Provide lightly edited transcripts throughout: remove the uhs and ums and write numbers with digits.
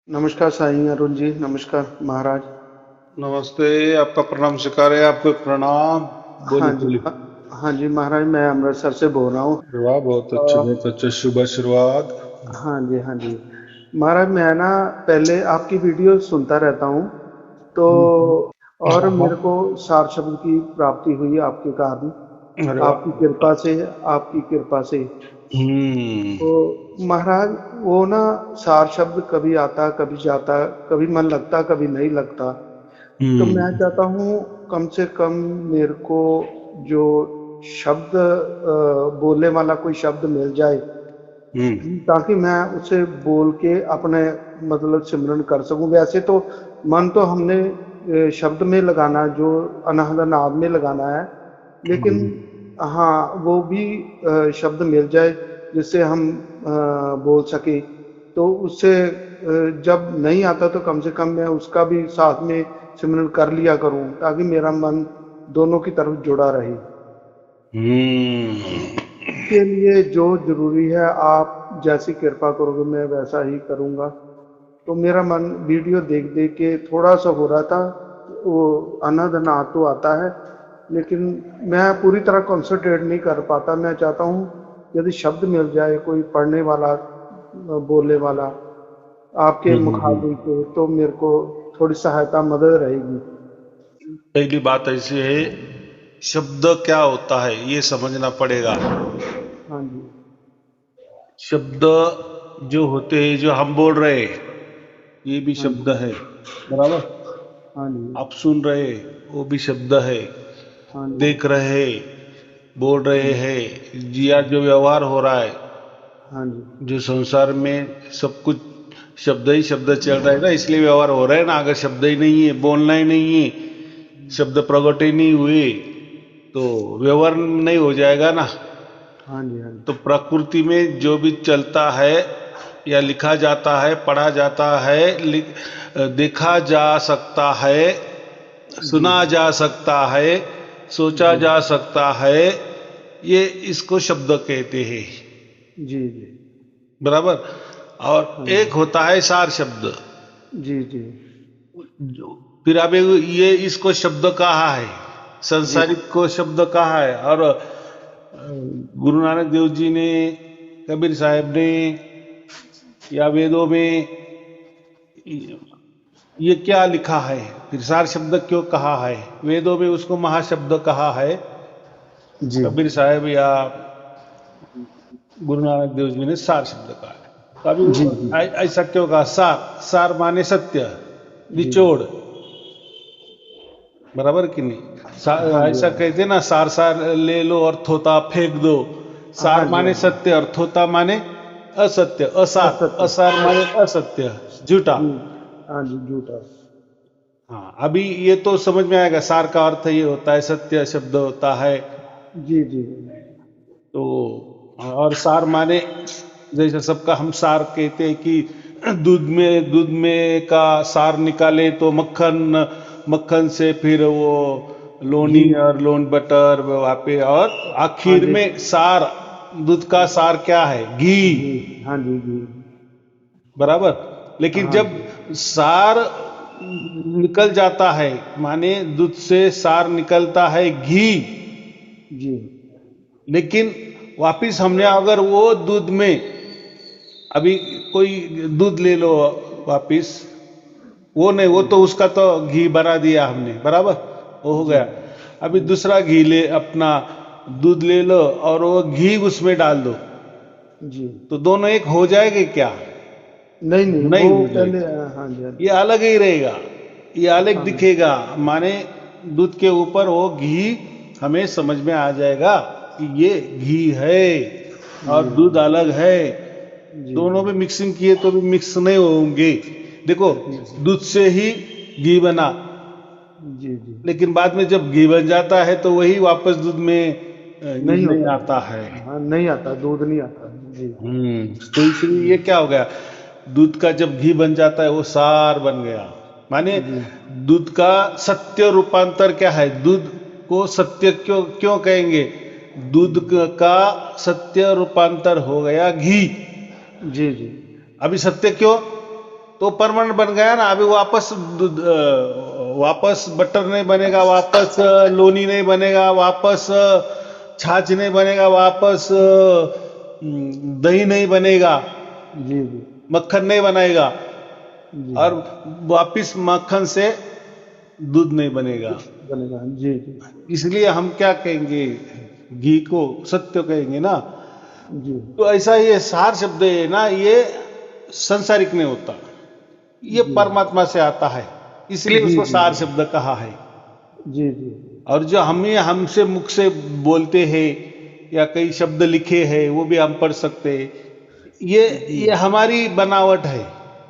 नमस्कार साईं अरुण जी। नमस्कार महाराज। नमस्ते। आपका प्रणाम स्वीकार है। आपको प्रणाम। हाँ बोलिए जी। बोलिए। हाँ जी महाराज, मैं अमृतसर से बोल रहा हूँ। अरे वाह, बहुत अच्छे अ, बहुत अच्छे, शुभ आशीर्वाद। हाँ जी हाँ जी। महाराज मैं ना पहले आपकी वीडियो सुनता रहता हूँ तो, और हाँ हाँ। मेरे को सार शब्द की प्राप्ति हुई आपके कारण, अरे आपकी वाह। कृपा से। आपकी कृपा से हम्म। तो महाराज, वो ना सार शब्द कभी आता कभी जाता, कभी मन लगता कभी नहीं लगता। तो मैं हम्म। चाहता हूँ कम से कम मेरे को जो शब्द बोलने वाला कोई शब्द मिल जाए, हम्म। ताकि मैं उसे बोल के अपने मतलब सिमरन कर सकूं। वैसे तो मन तो हमने शब्द में लगाना, जो अनहद नाद में लगाना है, लेकिन हम्म। हाँ वो भी शब्द मिल जाए जिससे हम बोल सके, तो उससे जब नहीं आता तो कम से कम मैं उसका भी साथ में सिमरन कर लिया करूं, ताकि मेरा मन दोनों की तरफ जुड़ा रहे। हम्म। इसके लिए जो जरूरी है, आप जैसी कृपा करोगे मैं वैसा ही करूंगा। तो मेरा मन वीडियो देख देख के थोड़ा सा हो रहा था, वो अनादना तो आता है, लेकिन मैं पूरी तरह कंसंट्रेट नहीं कर पाता। मैं चाहता हूँ यदि शब्द मिल जाए कोई पढ़ने वाला, बोलने वाला आपके मुखातिब के, तो मेरे को थोड़ी सहायता मदद रहेगी। पहली बात ऐसी है, शब्द क्या होता है ये समझना पड़ेगा। हाँ जी। शब्द जो होते हैं, जो हम बोल रहे हैं, ये भी हाँ जी। शब्द है। बराबर। हाँ जी। आप सुन रहे, वो भी शब्द है। हाँ जी। देख रहे, बोल हाँ रहे जी। हैं, जिया जो व्यवहार हो रहा है, हाँ जी। जो संसार में सब कुछ शब्द ही शब्द चल रहा है ना, इसलिए व्यवहार हो रहा है ना। अगर शब्द ही नहीं है, बोलना ही नहीं है, शब्द प्रकट ही नहीं हुए, तो व्यवहार नहीं हो जाएगा ना। हाँ जी। हाँ तो जी। प्रकृति में जो भी चलता है, या लिखा जाता है, पढ़ा जाता है, देखा जा सकता है, जी सुना जा सकता है, सोचा जी। जा सकता है, ये इसको शब्द कहते हैं। जी जी। बराबर। हाँ और जी। एक होता है सार शब्द। जी जी। फिर अब ये इसको शब्द कहा है, जी संसारिक को शब्द कहा है। और गुरु नानक देव जी ने, कबीर साहब ने, या वेदों में ये क्या लिखा है, फिर सार शब्द क्यों कहा है। वेदों में उसको महाशब्द कहा है, जी। कबीर साहब या गुरु नानक देव जी ने सार शब्द कहा है। तो अभी जी जी। ऐसा क्यों कहा। सार, सार माने सत्य, जी। निचोड़। बराबर कि नहीं। हाँ जी। ऐसा कहते ना, सार सार ले लो और थोता फेंक दो। हाँ सार जी। हाँ माने जी। सत्य और थोता माने असत्य, असार, असत्य। असार माने असत्य, झूठा। जी। हाँ जी, झूठा। हाँ, अभी ये तो समझ में आएगा। सार का अर्थ ये होता है, सत्य शब्द होता है। जी जी। तो और सार माने, जैसे सबका हम सार कहते हैं कि दूध में का सार निकाले तो मक्खन, मक्खन से फिर वो घी। लोनी और लोन बटर वापे, और हाँ आखिर जी। में सार, दूध का सार क्या है, घी। घी। हाँ जी, घी। बराबर। लेकिन हाँ जब जी। सार निकल जाता है, माने दूध से सार निकलता है घी, जी। लेकिन वापिस हमने अगर वो दूध में, अभी कोई दूध ले लो वापिस, वो नहीं, वो जी। तो उसका तो घी बना दिया हमने। बराबर, वो हो जी। गया। अभी दूसरा घी ले, अपना दूध ले लो और वो घी उसमें डाल दो, जी। तो दोनों एक हो जाएंगे क्या। नहीं नहीं, वो नहीं हो पहले जाएगी। हाँ जी। हाँ ये जी। अलग ही रहेगा, ये अलग हाँ दिखेगा। माने दूध के ऊपर वो घी, हमें समझ में आ जाएगा कि ये घी है और जी दूध अलग है। जी। दोनों में मिक्सिंग किए तो भी मिक्स नहीं होंगे। देखो, जी दूध से ही घी बना, जी। जी। लेकिन बाद में जब घी बन जाता है तो वही वापस दूध में नहीं नहीं होता। आता है। हाँ, नहीं आता, दूध नहीं आता जी। तो इसलिए ये क्या हो गया, दूध का जब घी बन जाता है वो सार बन गया। माने जी दूध का सत्य रूपांतर क्या है, दूध को सत्य क्यों क्यों कहेंगे, दूध का सत्य रूपांतर हो गया घी। जी। जी। अभी सत्य क्यों, तो परमानेंट बन गया ना। अभी वापस बटर नहीं बनेगा, वापस लोनी नहीं बनेगा, वापस छाछ नहीं बनेगा, वापस दही नहीं बनेगा, जी जी मक्खन नहीं बनाएगा, जी और वापिस मक्खन से दूध नहीं बनेगा। बनेगा। जी जी इसलिए हम क्या कहेंगे, घी को सत्य कहेंगे ना। जी तो ऐसा ये सार शब्द है ना, ये संसारिक नहीं होता, ये जी परमात्मा से आता है, इसलिए जी उसको जी सार शब्द कहा है। जी जी और जो हमसे मुख से बोलते हैं या कई शब्द लिखे हैं वो भी हम पढ़ सकते हैं, जी ये हमारी बनावट है,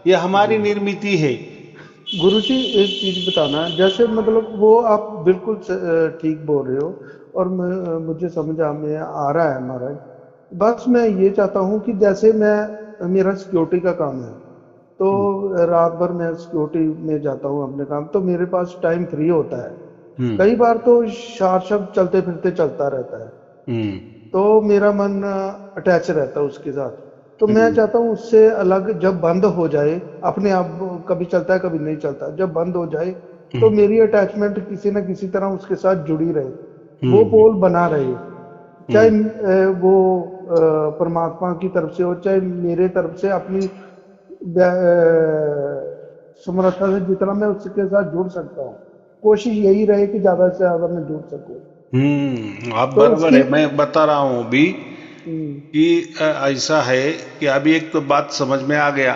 ये हमारी जी निर्मिति है। गुरुजी, एक चीज बताना, जैसे मतलब वो आप बिल्कुल ठीक बोल रहे हो, और मुझे समझ में आ रहा है महाराज। बस मैं ये चाहता हूँ कि जैसे मेरा सिक्योरिटी का काम है, तो हम्म रात भर मैं सिक्योरिटी में जाता हूँ अपने काम, तो मेरे पास टाइम फ्री होता है। हम्म कई बार तो शार शब्द चलते फिरते चलता रहता है, हम्म तो मेरा मन अटैच रहता है उसके साथ। तो मैं हम्म चाहता हूँ उससे अलग जब बंद हो जाए, अपने आप कभी चलता है कभी नहीं चलता, जब बंद हो जाए तो हम्म मेरी अटैचमेंट किसी न किसी तरह उसके साथ जुड़ी रहे, वो हम्म पोल बना रहे। चाहे हम्म वो परमात्मा की तरफ से हो, चाहे मेरे तरफ से, अपनी समर्था से जितना मैं उसके साथ जुड़ सकता हूँ, कोशिश यही रहे कि ज्यादा से ज्यादा मैं जुड़ सकूँ। आप तो बराबर उसकी है। मैं बता रहा हूँ अभी हम्म, कि ऐसा है कि अभी एक तो बात समझ में आ गया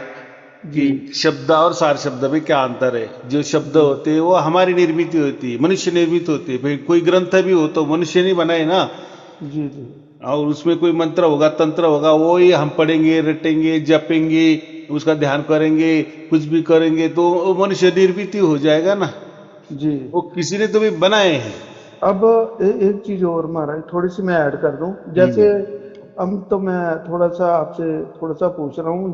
जी कि शब्द और सार शब्द में क्या अंतर है। जो शब्द जी होते हैं वो हमारी निर्मित होती है, मनुष्य निर्मित होती है। भाई कोई ग्रंथ भी हो तो मनुष्य नहीं बनाए ना, जी जी और उसमें कोई मंत्र होगा, तंत्र होगा, वो ही हम पढ़ेंगे, रटेंगे, जपेंगे, उसका ध्यान करेंगे, कुछ भी करेंगे तो वो मनुष्य निर्मित ही हो जाएगा ना। जी। वो किसी ने तो भी बनाए हैं। अब एक चीज और महाराज, थोड़ी सी मैं ऐड कर दूं। जैसे हम्म अब तो मैं थोड़ा सा आपसे थोड़ा सा पूछ रहा हूँ,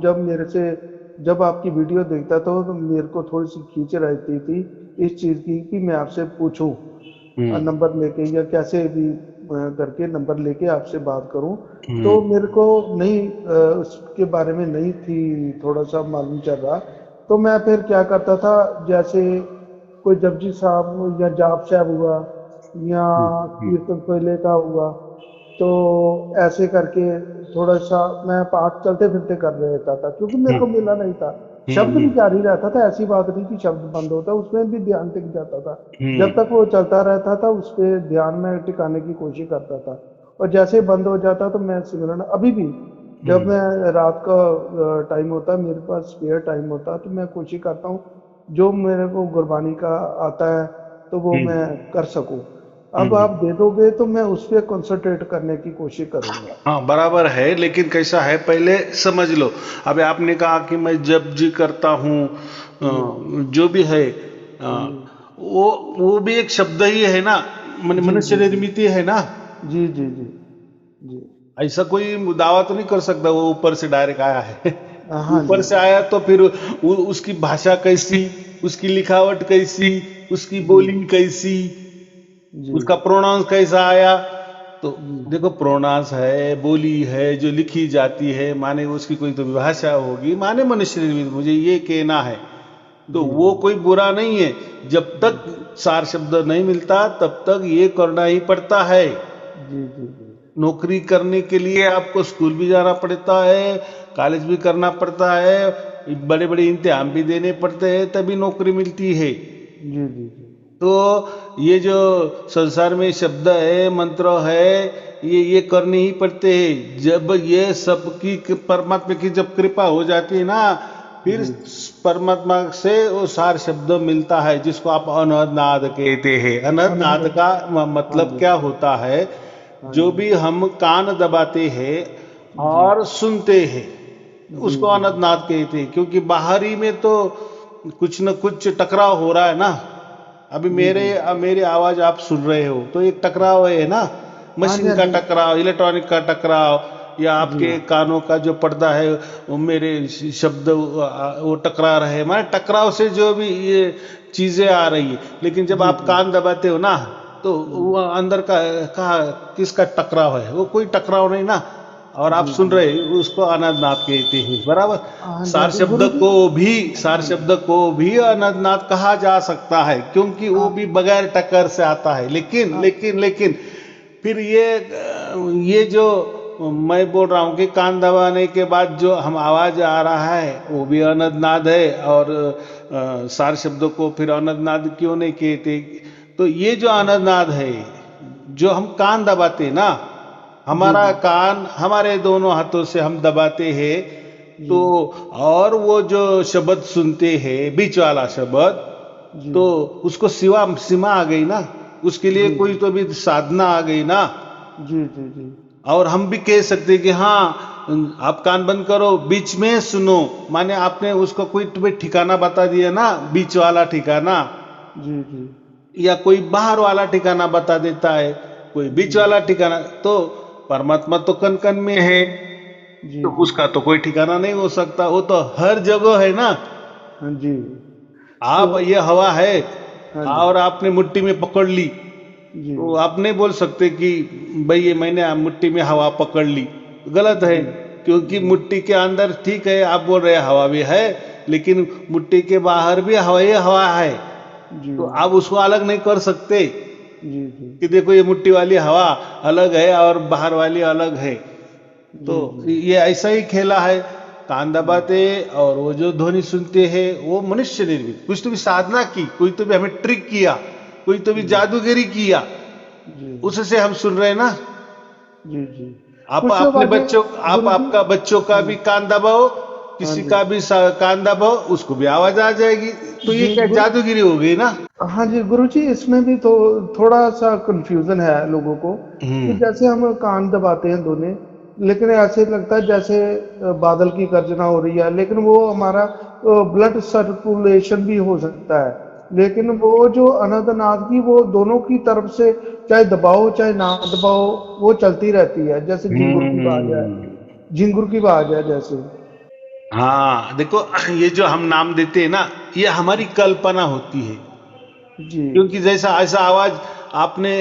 जब आपकी वीडियो देखता था तो मेरे को थोड़ी सी खींच रहती थी इस चीज की कि मैं आपसे पूछूं, हम्म नंबर लेके या कैसे भी करके नंबर लेके आपसे बात करूं। तो हम्म मेरे को नहीं उसके बारे में नहीं थी, थोड़ा सा मालूम चल रहा। तो मैं फिर क्या करता था, जैसे कोई जपजी साहब या जाप साहब हुआ, या हम्म कीर्तन कोयले का हुआ, तो ऐसे करके थोड़ा सा मैं पाठ चलते फिरते कर रहता था, क्योंकि मेरे को हम्म मिला नहीं था। शब्द भी हम्म जारी रहता था, ऐसी बात नहीं कि शब्द बंद होता, उसमें भी ध्यान टिक जाता था। जब हम्म तक वो चलता रहता था उस पे ध्यान में टिकाने की कोशिश करता था, और जैसे ही बंद हो जाता तो मैं सिमरन अभी भी, जब हम्म मैं रात का टाइम होता है, मेरे पास स्पेयर टाइम होता है, तो मैं कोशिश करता हूँ जो मेरे को गुरबानी का आता है तो वो हम्म मैं कर सकूं। अब हम्म। आप दे दोगे तो मैं उस पर कंसंट्रेट करने की कोशिश करूंगा। हाँ बराबर है, लेकिन कैसा है पहले समझ लो। अभी आपने कहा कि मैं जब जी करता हूँ, हम्म जो भी है, हम्म, वो भी एक शब्द ही है ना, जी मनुष्य जी जी निर्मित है ना। जी जी जी जी। ऐसा कोई दावा तो नहीं कर सकता वो ऊपर से डायरेक्ट आया है। हाँ ऊपर जी से आया तो फिर उसकी भाषा कैसी, उसकी लिखावट कैसी, उसकी जी बोली कैसी, जी उसका प्रोनाउंस कैसा आया। तो जी देखो, प्रोनाउंस है, बोली है जो लिखी जाती है, माने उसकी कोई तो भाषा होगी, माने मनुष्य निर्मित, मुझे ये कहना है। तो जी वो कोई बुरा नहीं है। जब जी तक सार शब्द नहीं मिलता तब तक ये करना ही पड़ता है। जी जी जी नौकरी करने के लिए आपको स्कूल भी जाना पड़ता है, कॉलेज भी करना पड़ता है, बड़े बड़े इम्तिहान भी देने पड़ते हैं, तभी नौकरी मिलती है। जी जी जी तो ये जो संसार में शब्द है, मंत्र है, ये करने ही पड़ते हैं। जब ये सबकी परमात्मा की जब कृपा हो जाती है ना, फिर जी परमात्मा से वो सार शब्द मिलता है, जिसको आप अनहद नाद कहते हैं। अनहद नाद अनहद। का हाँ मतलब जी क्या होता है? हाँ जो जी भी हम कान दबाते हैं जी और सुनते हैं, जी उसको जी अनहद नाद कहते हैं। क्योंकि बाहरी में तो कुछ न कुछ टकराव हो रहा है ना। अभी जी जी मेरी आवाज आप सुन रहे हो तो एक टकराव है ना, हाँ जी मशीन हाँ का जी टकराव, इलेक्ट्रॉनिक का टकराव, या जी आपके कानों का जो पर्दा है वो मेरे शब्द वो टकरा रहे हैं, माने टकराव से जो भी ये चीजें आ रही है। लेकिन जब जी आप जी कान दबाते हो ना, तो हम्म, वो अंदर का किसका टकराव है? वो कोई टकराव नहीं ना। और आप जी सुन जी। रहे हैं, उसको अनादनाद कहते हैं, बराबर। हाँ जी, हाँ सार जी शब्द गुरु जी। को भी सार शब्द को भी अनादनाद कहा जा सकता है, क्योंकि वो भी बगैर टक्कर से आता है। लेकिन हाँ लेकिन लेकिन फिर ये जो मैं बोल रहा हूँ कि कान दबाने के बाद जो हम आवाज आ रहा है वो भी अनदनाद है, और सार शब्दों को फिर अनदनाद क्यों नहीं कहते? तो ये जो अनदनाद है, जो हम कान दबाते ना, जी हमारा जी कान हमारे दोनों हाथों से हम दबाते हैं, जी तो और वो जो शब्द सुनते हैं बीच वाला शब्द, जी तो उसको सीमा सीमा आ गई ना, उसके लिए जी कोई तो भी साधना आ गई ना। जी जी जी और हम भी कह सकते हैं कि हाँ आप कान बंद करो, बीच में सुनो, माने आपने उसको कोई तो भी ठिकाना बता दिया ना, बीच वाला ठिकाना, जी जी या कोई बाहर वाला ठिकाना बता देता है, कोई बीच जी वाला ठिकाना। तो परमात्मा तो कन कन में है, जी तो जी उसका तो कोई ठिकाना नहीं हो सकता, वो तो हर जगह है ना। हाँ जी। तो आप ये हवा है हाँ जी और आपने मुट्ठी में पकड़ ली, जी तो आप नहीं बोल सकते कि भाई ये मैंने मुट्ठी में हवा पकड़ ली, गलत है। जी क्योंकि जी मुट्ठी के अंदर ठीक है आप बोल रहे हैं हवा भी है, लेकिन मुट्ठी के बाहर भी हवा ही हवा है, जी तो आप उसको अलग नहीं कर सकते जी जी कि देखो ये मुट्ठी वाली हवा अलग है और बाहर वाली अलग है। तो जी जी ये ऐसा ही खेला है। कान दबाते और वो जो ध्वनि सुनते हैं वो मनुष्य निर्मित, कुछ तो भी साधना की, कोई तो भी हमें ट्रिक किया, कोई तो भी जी जादूगरी किया, जी उससे हम सुन रहे हैं ना। जी जी आप कुछ अपने आवाजें बच्चों, आप गुरु जी। आपका बच्चों का हाँ भी जी कान दबाओ, हाँ किसी जी का भी कान दबाओ, उसको भी आवाज आ जाएगी। तो ये जी क्या गुरु। जादूगिरी हो गई ना। हाँ जी गुरुजी, इसमें भी तो थोड़ा सा कंफ्यूजन है लोगों को कि हम्म। जैसे हम कान दबाते हैं दोनों, लेकिन ऐसे लगता है जैसे बादल की गर्जना हो रही है, लेकिन वो हमारा ब्लड सर्कुलेशन भी हो सकता है। लेकिन वो जो अनंतनाद की, वो दोनों की तरफ से चाहे दबाओ चाहे ना दबाओ, वो चलती रहती है, जैसे झिंगुर की आवाज है। हम्म। झिंगुर की आवाज है जैसे। हाँ देखो, ये जो हम नाम देते हैं ना, ये हमारी कल्पना होती है। जी क्योंकि जैसा ऐसा आवाज आपने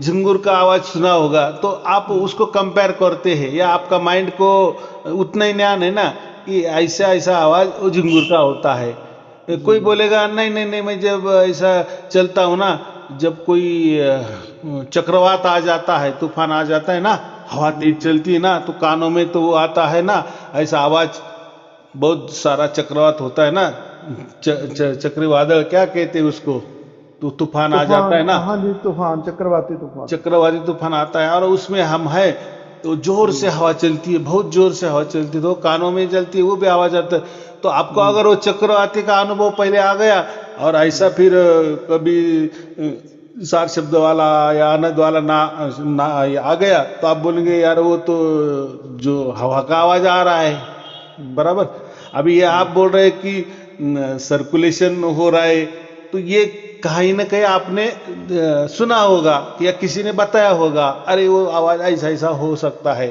झिंगुर का आवाज सुना होगा, तो आप उसको कंपेयर करते हैं, या आपका माइंड को उतना ही ज्ञान है ना कि ऐसा ऐसा आवाज वो झिंगुर का होता है। जी कोई बोलेगा नहीं नहीं नहीं, मैं जब ऐसा चलता हूँ ना, जब कोई चक्रवात आ जाता है, तूफान आ जाता है ना, हवा जी तेज चलती है ना, तो कानों में तो वो आता है ना, ऐसा आवाज, बहुत सारा चक्रवात होता है ना, चक्रवादल क्या कहते हैं उसको, तो तूफान आ जाता तूफान। है ना, हाँ जी तूफान, चक्रवाती तूफान। चक्रवाती तूफान आता है, और उसमें हम है, तो जोर जी से हवा चलती है, बहुत जोर से हवा चलती है, तो कानों में चलती है, वो भी आवाज आता है। तो आपको जी अगर वो चक्रवाती का अनुभव पहले आ गया, और ऐसा फिर कभी सार शब्द वाला या आनंद वाला ना आ गया, तो आप बोलेंगे यार वो तो जो हवा का आवाज आ रहा है, बराबर। अभी ये आप बोल रहे हैं कि सर्कुलेशन हो रहा है, तो ये कहीं ना कहीं आपने सुना होगा या किसी ने बताया होगा, अरे वो आवाज ऐसा ऐसा हो सकता है।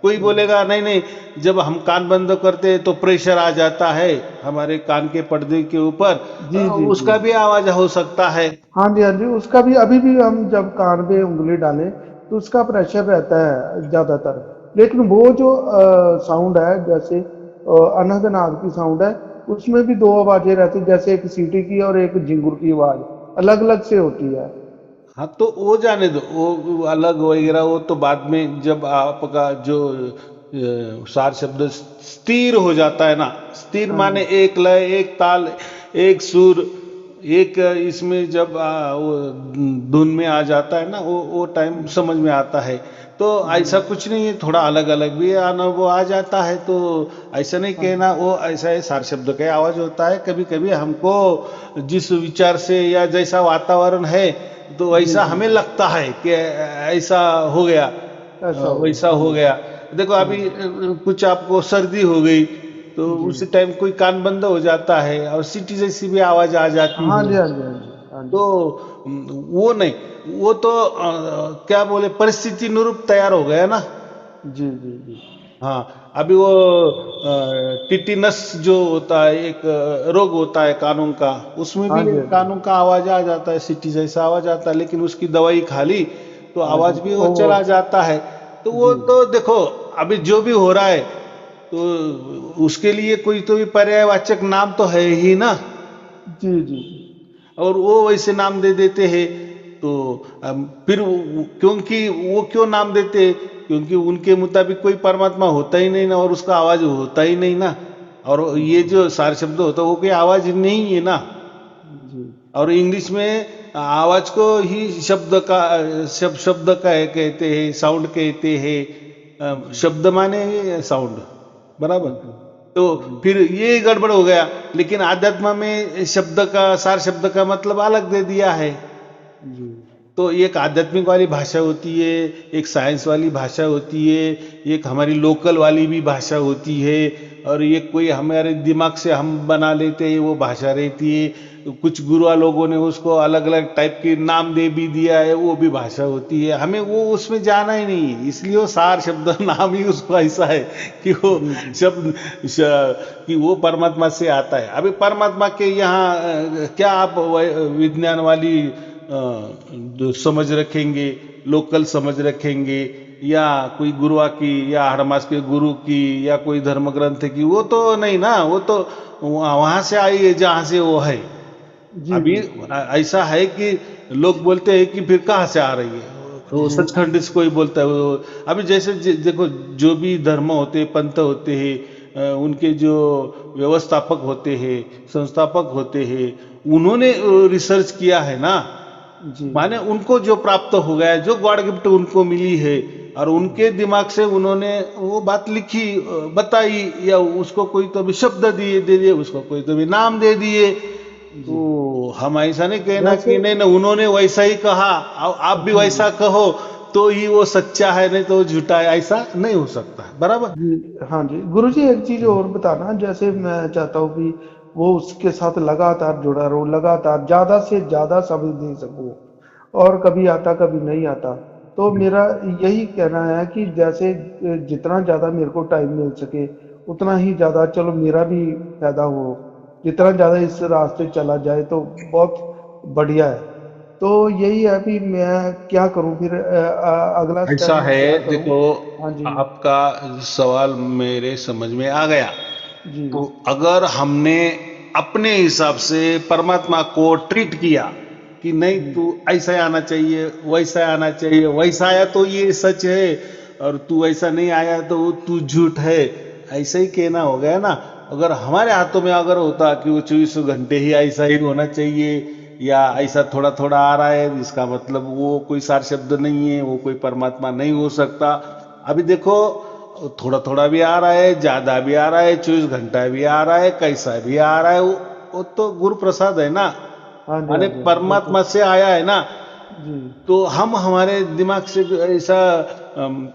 कोई बोलेगा नहीं नहीं, जब हम कान बंद करते हैं तो प्रेशर आ जाता है हमारे कान के पर्दे के ऊपर, जी जी जी। उसका भी आवाज हो सकता है। हाँ जी हाँ जी, उसका भी अभी भी हम जब कान पे उंगली डालें तो उसका प्रेशर रहता है ज्यादातर। लेकिन वो जो साउंड है, जैसे अनहदनाद की साउंड है, उसमें भी दो आवाजें रहती हैं, जैसे एक सीटी की और एक झिंगुर की आवाज अलग अलग से होती है। हाँ तो वो जाने दो, वो अलग वगैरह, वो तो बाद में जब आपका जो सार शब्द स्थिर हो जाता है ना, स्थिर हाँ माने जी एक लय एक ताल एक सुर, एक इसमें जब वो धुन में आ जाता है ना, वो टाइम समझ में आता है। तो जी ऐसा कुछ नहीं है, थोड़ा अलग अलग भी आना वो आ जाता है, तो ऐसा नहीं हाँ कहना वो ऐसा है, सार शब्द का आवाज होता है। कभी कभी हमको जिस विचार से या जैसा वातावरण है, तो जी वैसा जी हमें लगता है कि ऐसा हो गया, ऐसा हो गया। वैसा हाँ हो जी गया। देखो हाँ अभी जी कुछ आपको सर्दी हो गई, तो जी उसी टाइम कोई कान बंद हो जाता है और सीटी जैसी भी आवाज आ जाती हाँ है। जी हाँ जी हाँ जी हाँ तो जी वो नहीं, वो तो क्या बोले, परिस्थिति अनुरूप तैयार हो गया ना। जी जी जी हाँ अभी वो टिटिनस जो होता है, एक रोग होता है कानून का, उसमें हाँ भी जी हाँ जी कानून का आवाज आ जाता है, सीटी जैसा आवाज आता है, लेकिन उसकी दवाई खा ली तो हाँ जी आवाज भी वो ओ चला जाता है। तो वो जी तो देखो, अभी जो भी हो रहा है तो उसके लिए कोई तो भी पर्यायवाचक नाम तो है ही ना, जी जी और वो वैसे नाम दे देते हैं। तो फिर क्योंकि वो क्यों नाम देते हैं, क्योंकि उनके मुताबिक कोई परमात्मा होता ही नहीं ना, और उसका आवाज होता ही नहीं ना, और ये जो सार शब्द होता है वो कोई आवाज नहीं है ना। जी और इंग्लिश में आवाज को ही शब्द का कहते हैं, साउंड कहते हैं। शब्द माने साउंड, बराबर। जी तो जी फिर ये गड़बड़ हो गया। लेकिन आध्यात्म में शब्द का, सार शब्द का मतलब अलग दे दिया है। जी तो एक आध्यात्मिक वाली भाषा होती है, एक साइंस वाली भाषा होती है, एक हमारी लोकल वाली भी भाषा होती है, और ये कोई हमारे दिमाग से हम बना लेते हैं वो भाषा रहती है। कुछ गुरुआ लोगों ने उसको अलग अलग टाइप के नाम दे भी दिया है, वो भी भाषा होती है। हमें वो उसमें जाना ही नहीं है, इसलिए वो सार शब्द नाम ही उसको ऐसा है कि वो जी जी शब्द कि वो परमात्मा से आता है। अभी परमात्मा के यहाँ क्या आप विज्ञान वाली जो समझ रखेंगे, लोकल समझ रखेंगे, या कोई गुरुआ की, या हड़मास के गुरु की, या कोई धर्म ग्रंथ की, वो तो नहीं ना। वो तो वहां से आई है जहां से वो है। जी अभी जी ऐसा है कि लोग बोलते हैं कि फिर कहाँ से आ रही है, तो सचखंड से कोई बोलता है अभी जैसे देखो, जो भी धर्म होते हैं, पंथ होते हैं, उनके जो व्यवस्थापक होते हैं, संस्थापक होते हैं, उन्होंने रिसर्च किया है ना। जी माने उनको जो प्राप्त हो गया है, जो गॉड गिफ्ट उनको मिली है, और उनके दिमाग से उन्होंने वो बात लिखी, बताई, या उसको कोई तो भी शब्द दे दिए, उसको कोई तो भी नाम दे दिए। जी तो हम ऐसा नहीं कहना वैसे कि नहीं ना, उन्होंने वैसा ही कहा, आप भी जी वैसा कहो तो ही वो सच्चा है, नहीं तो वो झूठा है, ऐसा नहीं हो सकता, बराबर। जी हाँ जी गुरुजी, एक चीज और बताना, जैसे मैं चाहता हूँ कि वो उसके साथ लगातार जुड़ा रहूं, लगातार ज्यादा से ज्यादा समय दे सकूं, और कभी आता कभी नहीं आता। तो मेरा यही कहना है कि जैसे जितना ज्यादा मेरे को टाइम मिल सके उतना ही ज्यादा चलो मेरा भी फायदा हो, जितना ज्यादा इस रास्ते चला जाए तो बहुत बढ़िया है। तो यही है कि मैं क्या करूं फिर, अगला स्टेप ऐसा मैं है, क्या करूं। देखो, हाँ जी आपका सवाल मेरे समझ में आ गया। जी तो अगर हमने अपने हिसाब से परमात्मा को ट्रीट किया कि नहीं, जी तू ऐसा आना चाहिए, वैसा आना चाहिए, वैसा आया तो ये सच है, और तू ऐसा नहीं आया तो तू झूठ है, ऐसा ही कहना हो गया ना। अगर हमारे हाथों में अगर होता कि वो 24 घंटे ही ऐसा ही होना चाहिए, या ऐसा थोड़ा थोड़ा आ रहा है, इसका मतलब वो कोई सार शब्द नहीं है, वो कोई परमात्मा नहीं हो सकता। अभी देखो, थोड़ा थोड़ा भी आ रहा है, ज्यादा भी आ रहा है, 24 घंटा भी आ रहा है, कैसा भी आ रहा है, वो तो गुरु प्रसाद है ना, हाँ जी हाँ माने जी हाँ जी बिल्कुल परमात्मा से आया है ना। जी। तो हम हमारे दिमाग से ऐसा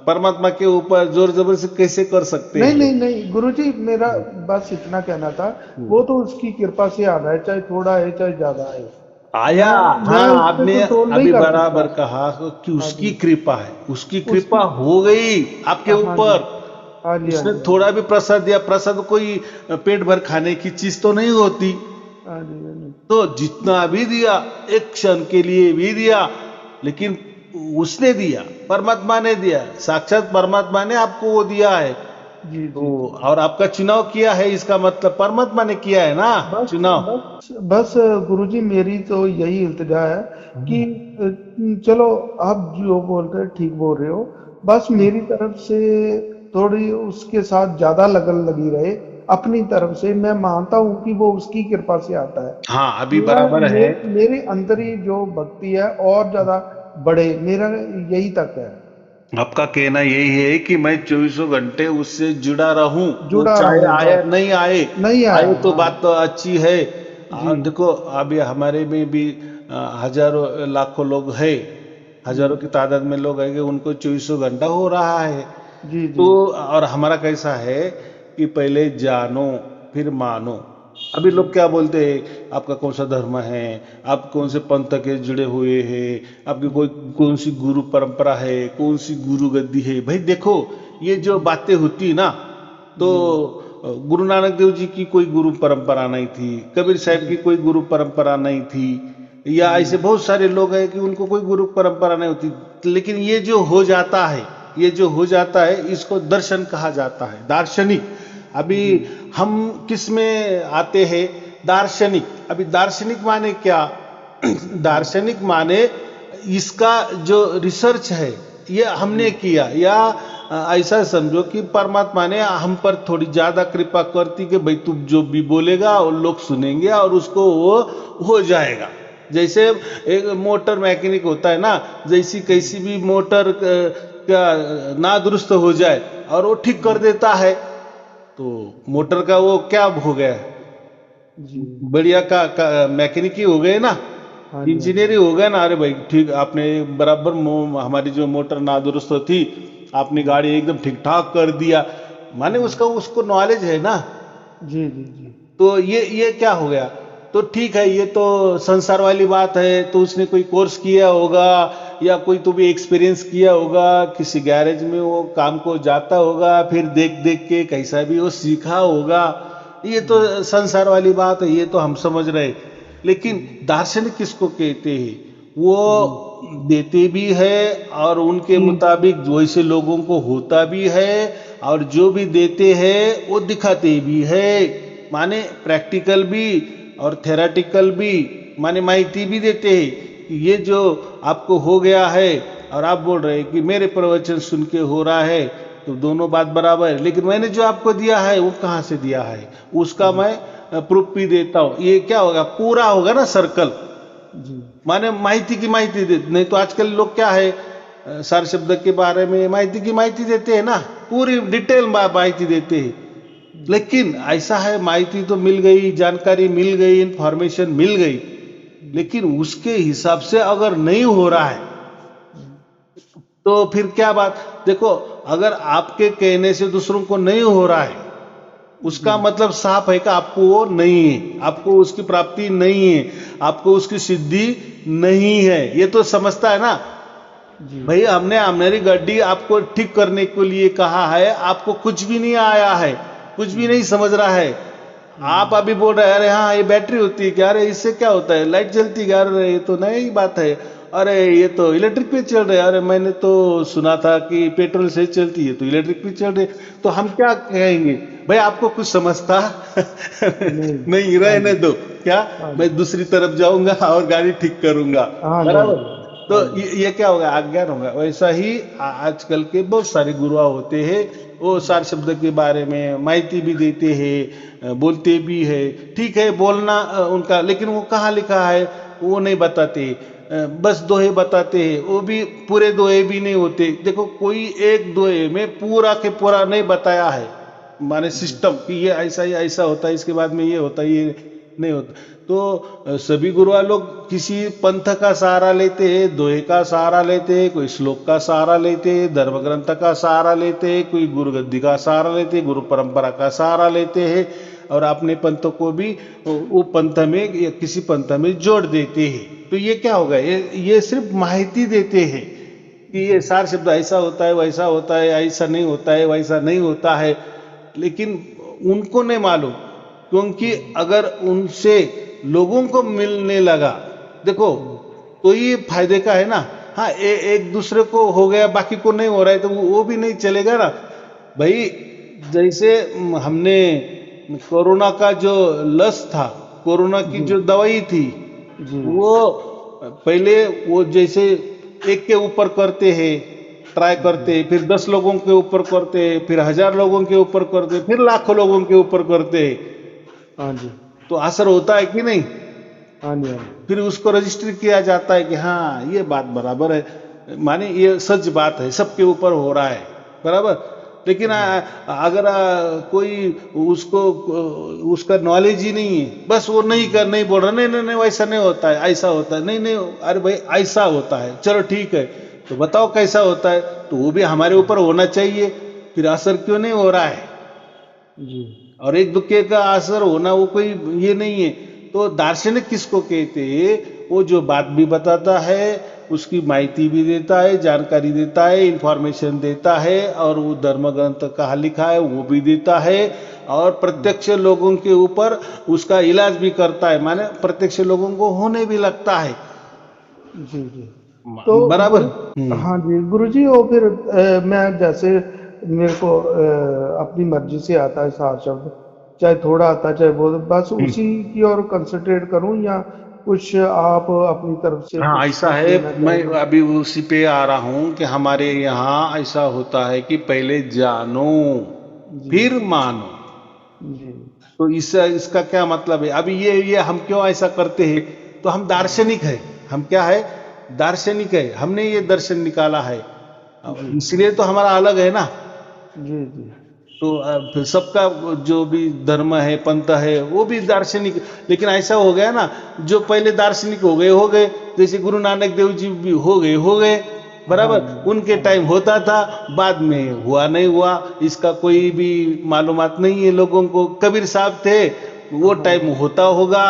परमात्मा के ऊपर जोर जबरदस्ती कैसे कर सकते नहीं हैं। नहीं नहीं गुरुजी, मेरा बस इतना कहना था, वो तो उसकी कृपा से आ रहा है, चाहे थोड़ा है चाहे ज्यादा है। आया, मैं हाँ, मैं उस पे आपने कंट्रोल नहीं अभी कर सकता। बराबर कहा कि हाँ उसकी जी कृपा है, उसकी उसकी, कृपा हो गई आपके हाँ जी ऊपर। हाँ जी हाँ उसने जी हाँ थोड़ा जी भी प्रसाद दिया, प्रसाद कोई पेट भर खाने की चीज तो नहीं होती। हाँ जी हाँ जी तो जितना भी दिया, एक क्षण के लिए भी दिया, लेकिन उसने दिया, परमात्मा ने दिया, साक्षात परमात्मा ने आपको वो दिया है। जी तो जी जी। और आपका चुनाव किया है, इसका मतलब परमात्मा ने किया है ना बस चुनाव। बस गुरुजी, मेरी तो यही इल्तिजा है कि चलो आप जो बोल रहे हैं ठीक बोल रहे हो, बस मेरी तरफ से थोड़ी उसके साथ ज्यादा लगन लगी रहे। अपनी तरफ से मैं मानता हूँ कि वो उसकी कृपा से आता है। हाँ, अभी मेरा बराबर है। मेरे अंदर ही जो भक्ति है और ज्यादा बढ़े, मेरा यही तक है। आपका कहना यही है कि मैं 24 घंटे उससे जुड़ा रहूं, वो जुड़ा चाहे रहूं आए बस। नहीं आए। नहीं आया आए तो हाँ। बात तो अच्छी है। जी देखो, अभी हमारे में भी हजारों लाखों लोग हैं, जी हजारों की तादाद में लोग हैं कि उनको 24 घंटा हो रहा है। जी जी तो और हमारा कैसा है कि पहले जानो फिर मानो। अभी जी लोग क्या बोलते हैं, आपका कौन सा धर्म है, आप कौन से पंथ के जुड़े हुए हैं, आपकी कोई कौन सी गुरु परंपरा है, कौन सी गुरु गद्दी है। भाई देखो, ये जो बातें होती ना, तो जी गुरु नानक देव जी की कोई गुरु परंपरा नहीं थी, कबीर साहब जी की कोई गुरु परंपरा नहीं थी, या जी ऐसे बहुत सारे लोग हैं कि उनको कोई गुरु परंपरा नहीं होती। लेकिन ये जो हो जाता है, ये जो हो जाता है इसको दर्शन कहा जाता है, दार्शनिक। अभी हम किस में आते हैं? दार्शनिक। अभी दार्शनिक माने क्या? दार्शनिक माने इसका जो रिसर्च है ये हमने किया, या ऐसा समझो कि परमात्मा ने हम पर थोड़ी ज्यादा कृपा करती कि भाई तू जो भी बोलेगा और लोग सुनेंगे और उसको वो हो जाएगा। जैसे एक मोटर मैकेनिक होता है ना, जैसी कैसी भी मोटर का ना दुरुस्त हो जाए और वो ठीक कर देता है, तो मोटर का वो क्या हो गया? जी। बढ़िया का मैकेनिक ही हो गए ना, हाँ जी। इंजीनियर ही हो गया ना। अरे भाई ठीक, आपने बराबर हमारी जो मोटर नादुरुस्त थी, आपने गाड़ी एकदम ठीक ठाक कर दिया, माने उसको नॉलेज है ना। जी जी जी। तो ये क्या हो गया? तो ठीक है, ये तो संसार वाली बात है, तो उसने कोई कोर्स किया होगा या कोई तो भी एक्सपीरियंस किया होगा, किसी गैरेज में वो काम को जाता होगा, फिर देख देख के कैसा भी वो सीखा होगा। ये तो संसार वाली बात है, ये तो हम समझ रहे। लेकिन दार्शनिक किसको कहते हैं? वो देते भी है और उनके मुताबिक वैसे लोगों को होता भी है, और जो भी देते हैं वो दिखाते भी है, माने प्रैक्टिकल भी और थेराटिकल भी, माने माहिती भी देते हैं कि ये जो आपको हो गया है और आप बोल रहे हैं कि मेरे प्रवचन सुन के हो रहा है, तो दोनों बात बराबर है। लेकिन मैंने जो आपको दिया है वो कहाँ से दिया है, उसका मैं प्रूफ भी देता हूँ। ये क्या होगा? पूरा होगा ना सर्कल। जी। माने माहिती की माहिती दे, नहीं तो आजकल लोग क्या है, सार शब्द के बारे में माहिती की माहिती देते हैं ना, पूरी डिटेल माहिती देते हैं। लेकिन ऐसा है, माहिती तो मिल गई, जानकारी मिल गई, इंफॉर्मेशन मिल गई, लेकिन उसके हिसाब से अगर नहीं हो रहा है तो फिर क्या बात? देखो, अगर आपके कहने से दूसरों को नहीं हो रहा है, उसका मतलब साफ है कि आपको वो नहीं है, आपको उसकी प्राप्ति नहीं है, आपको उसकी सिद्धि नहीं है। ये तो समझता है ना भाई, हमने हमारी गाड़ी आपको ठीक करने के लिए कहा है, आपको कुछ भी नहीं आया है, कुछ भी नहीं समझ रहा है। आप अभी बोल रहे हैं अरे हाँ ये बैटरी होती है क्या, अरे इससे क्या होता है, लाइट जलती क्या, अरे ये तो नई बात है, अरे ये तो इलेक्ट्रिक पे चल रहे, अरे मैंने तो सुना था कि पेट्रोल से चलती है, तो इलेक्ट्रिक पे चल रहे। तो हम क्या कहेंगे भाई, आपको कुछ समझता नहीं, रहने दो, क्या मैं दूसरी तरफ जाऊंगा और गाड़ी ठीक करूंगा, बराबर। तो ये क्या होगा? अज्ञान होगा। वैसा ही आजकल के बहुत सारे गुरुआ होते हैं, वो सार शब्द के बारे में माहिती भी देते हैं, बोलते भी है, ठीक है बोलना उनका, लेकिन वो कहाँ लिखा है वो नहीं बताते, बस दोहे बताते हैं, वो भी पूरे दोहे भी नहीं होते। देखो, कोई एक दोहे में पूरा के पूरा नहीं बताया है, माने सिस्टम कि ये ऐसा ही ऐसा होता है, इसके बाद में ये होता है, ये नहीं होता। तो सभी गुरुआ लोग किसी पंथ का सहारा लेते हैं, दोहे का सहारा लेते हैं, कोई श्लोक का सहारा लेते हैं, धर्म ग्रंथ का सहारा लेते हैं, कोई गुरु गद्दी का सहारा लेते हैं, गुरु परंपरा का सहारा लेते हैं, और अपने पंथ को भी वो पंथ में या किसी पंथ में जोड़ देते हैं। तो ये क्या होगा? ये सिर्फ माहिती देते हैं कि ये सार शब्द ऐसा होता है, वैसा होता है, ऐसा नहीं होता है, वैसा नहीं होता है, लेकिन उनको नहीं मालूम। क्योंकि अगर उनसे लोगों को मिलने लगा, देखो तो ये फायदे का है ना। हाँ, एक दूसरे को हो गया, बाकी को नहीं हो रहा है, तो वो भी नहीं चलेगा ना भाई। जैसे हमने कोरोना का जो लस था, कोरोना की जो दवाई थी, वो पहले वो जैसे एक के ऊपर करते हैं, ट्राई करते हैं, फिर 10 लोगों के ऊपर करते हैं, फिर 1000 लोगों के ऊपर करते हैं, फिर लाखों लोगों के ऊपर करते हैं। हाँ जी। तो असर होता है कि नहीं? हाँ जी। फिर उसको रजिस्टर किया जाता है कि हाँ ये बात बराबर है, माने ये सच बात है, सबके ऊपर हो रहा है, बराबर। लेकिन अगर कोई उसको उसका नॉलेज ही नहीं है, बस वो नहीं बोल रहा, नहीं वैसा नहीं होता है, ऐसा होता है, नहीं अरे भाई ऐसा होता है, चलो ठीक है, तो बताओ कैसा होता है, तो वो भी हमारे ऊपर होना चाहिए। फिर असर क्यों नहीं हो रहा है जी। और एक दुखे का असर होना वो कोई ये नहीं है। तो दार्शनिक किसको कहते हैं? वो जो बात भी बताता है, उसकी माहिती भी देता है, जानकारी देता है, इंफॉर्मेशन देता है, और वो धर्म ग्रंथ कहाँ लिखा है वो भी देता है, और प्रत्यक्ष लोगों के ऊपर उसका इलाज भी करता है, माने प्रत्यक्ष लोगों को होने भी लगता है। जी जी। बराबर। हाँ जी गुरुजी, और फिर मैं जैसे मेरे को अपनी मर्जी से आता है सार शब्द, चाहे थोड़ा आता है चाहे बहुत, बस हम्म। उसी की ओर कंसंट्रेट करूं, या कुछ आप अपनी तरफ से हाँ, कुछ ऐसा टिप है। देना मैं चाहेंगे? अभी उसी पे आ रहा हूँ कि हमारे यहाँ ऐसा होता है कि पहले जानो जी फिर मानो। जी तो इससे इसका क्या मतलब है? अभी ये हम क्यों ऐसा करते हैं? तो हम दार्शनिक है। हम क्या है? दार्शनिक है। हमने ये दर्शन निकाला है, जी इसलिए तो हमारा अलग है ना। जी जी तो फिर सबका जो भी धर्म है, पंथ है, वो भी दार्शनिक। लेकिन ऐसा हो गया ना, जो पहले दार्शनिक हो गए, जैसे गुरु नानक देव जी भी हो गए। हाँ बराबर, जी उनके हाँ टाइम जी होता था, बाद में हुआ नहीं हुआ, इसका कोई भी मालूमात नहीं है लोगों को। कबीर साहब थे, वो हाँ टाइम होता होगा,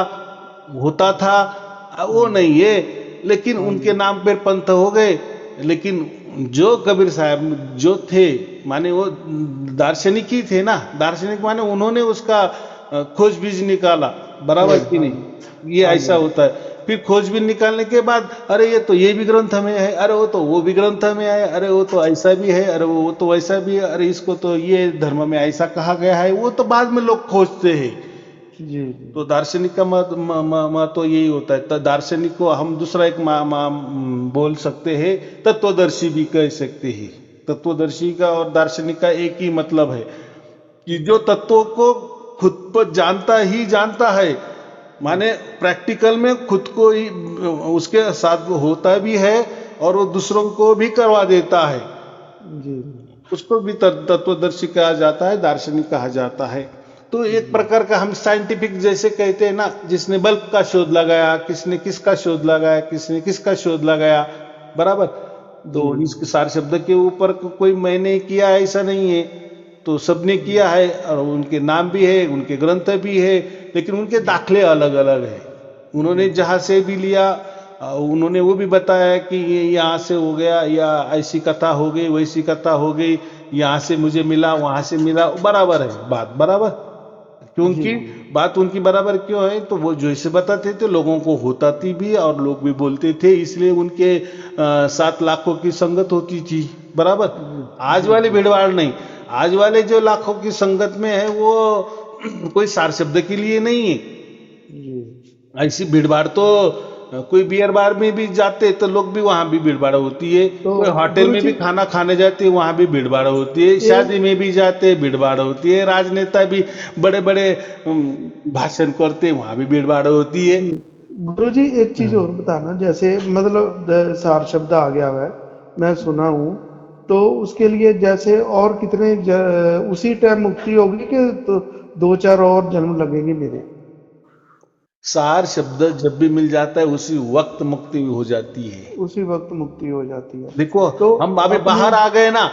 होता था, वो हाँ नहीं है। लेकिन हाँ उनके जी नाम पर पंथ हो गए। लेकिन जो कबीर साहब जो थे, माने वो दार्शनिक ही थे ना। दार्शनिक माने उन्होंने उसका खोज बीज निकाला। बराबर खोज, कि हाँ नहीं? जी ये हाँ ऐसा जी होता है। फिर खोजबीन निकालने के बाद, अरे ये तो ये भी ग्रंथ में है, अरे वो तो वो भी ग्रंथ में है, अरे वो तो ऐसा भी है, अरे वो तो वैसा भी है, अरे इसको तो ये धर्म में ऐसा कहा गया है। वो तो बाद में लोग खोजते हैं। जी जी तो दार्शनिक का महत्व यही होता है। तो दार्शनिक को हम दूसरा एक बोल सकते हैं, तत्वदर्शी भी कह सकते हैं। तत्वदर्शी का और दार्शनिक का एक ही मतलब है कि जो तत्वों को खुद पर जानता ही जानता है, माने प्रैक्टिकल में खुद को ही उसके साथ वो होता भी है, और वो दूसरों को भी करवा देता है। जी उसको भी तत्वदर्शी कहा जाता है, दार्शनिक कहा जाता है। तो एक जी प्रकार का हम साइंटिफिक जैसे कहते हैं ना, जिसने बल्ब का शोध लगाया, किसने किसका शोध लगाया, किसने किसका शोध लगाया। बराबर। तो जी इस सार शब्द के ऊपर कोई मैंने किया ऐसा नहीं है, तो सबने किया है, और उनके नाम भी है, उनके ग्रंथ भी है। लेकिन उनके दाखले अलग अलग है। जी उन्होंने जहां से भी लिया, उन्होंने वो भी बताया कि ये यहाँ से हो गया, या ऐसी कथा हो गई, वैसी कथा हो गई, यहाँ से मुझे मिला, वहां से मिला। बराबर है बात, बराबर। जी क्योंकि जी बात उनकी बराबर क्यों है? तो वो जैसे बताते थे, लोगों को होताती भी, और लोग भी बोलते थे, इसलिए उनके 7 लाखों की संगत होती थी। बराबर। जी आज जी वाले जी भीड़भाड़ नहीं। आज वाले जो लाखों की संगत में है, वो कोई सार शब्द के लिए नहीं है। जी ऐसी भीड़भाड़ तो कोई बियर बार में भी जाते तो लोग भी, वहां भी भीड़भाड़ होती है। तो कोई होटल में गुरुजी भी खाना खाने जाते हैं, वहां भी भीड़भाड़ होती है। शादी एक में भी जाते, भीड़भाड़ होती है। राजनेता भी बड़े बड़े भाषण करते हैं, वहां भी भीड़भाड़ होती है। जी गुरुजी, एक चीज और बताना, जैसे मतलब सार शब्द आ गया हुआ है, मैं सुना हूँ, तो उसके लिए जैसे और कितने उसी टाइम मुक्ति होगी, कि तो 2-4 और जन्म लगेंगे मेरे? सार शब्द जब भी मिल जाता है, उसी वक्त मुक्ति हो जाती है। उसी वक्त मुक्ति हो जाती है? देखो, तो हम अभी अपने बाहर आ गए ना,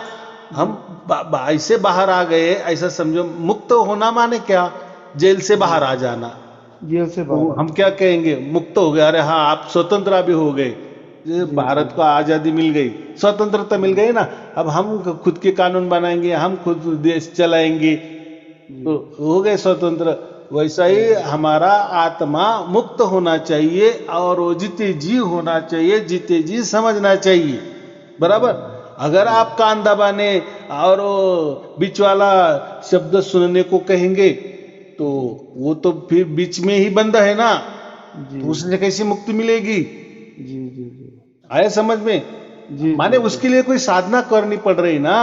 हम जी ऐसे बाहर आ गए, ऐसा समझो। मुक्त होना माने क्या? जेल से जी बाहर आ जाना। जेल से तो बाहर आ हम क्या जाना। कहेंगे? मुक्त हो गए। अरे हाँ, आप स्वतंत्र भी हो गए। ये जी जी भारत को आजादी मिल गई, स्वतंत्रता मिल जी गई ना। अब हम खुद के कानून बनाएंगे, हम खुद देश चलाएंगे, जी तो हो गए स्वतंत्र। वैसा ही जी हमारा आत्मा मुक्त होना चाहिए, और वो जीते जी होना चाहिए, जीते जी समझना चाहिए। जी बराबर। अगर जी आप कान दबाने और वो बीच वाला शब्द सुनने को कहेंगे, तो जी वो तो फिर बीच में ही बंद है ना। जी तो उससे कैसी मुक्ति मिलेगी? जी जी जी आया समझ में? जी माने जी जी उसके लिए कोई साधना करनी पड़ रही ना।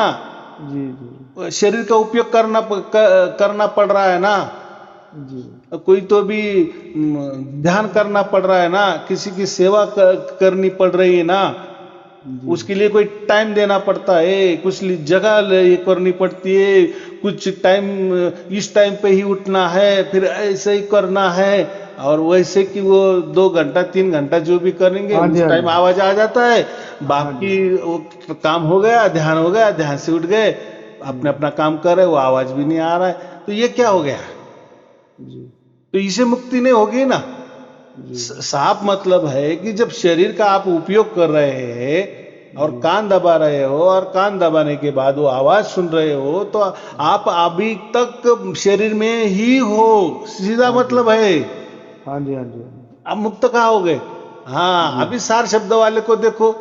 जी जी शरीर का उपयोग करना पड़ रहा है ना। जी कोई तो भी ध्यान करना पड़ रहा है ना, किसी की सेवा करनी पड़ रही है ना। जी उसके लिए कोई टाइम देना पड़ता है, कुछ जगह ये करनी पड़ती है, कुछ टाइम, इस टाइम पे ही उठना है, फिर ऐसे ही करना है। और वैसे कि वो 2 घंटा 3 घंटा जो भी करेंगे, हाँ जी उस हाँ टाइम जी आवाज आ जाता है। हाँ जी बाकी वो काम हो गया, ध्यान हो गया, ध्यान से उठ गए, अपने जी अपना काम कर रहे, वो आवाज भी नहीं आ रहा है। तो ये क्या हो गया? जी तो इसे मुक्ति नहीं होगी ना। जी साफ मतलब है कि जब शरीर का आप उपयोग कर रहे हैं, और जी कान दबा रहे हो, और कान दबाने के बाद वो आवाज सुन रहे हो, तो आप अभी तक शरीर में ही हो। सीधा हाँ जी मतलब है। हाँ जी हाँ जी हाँ जी अब मुक्त कहाँ हो गए? हाँ, जी अभी सार शब्द वाले को देखो,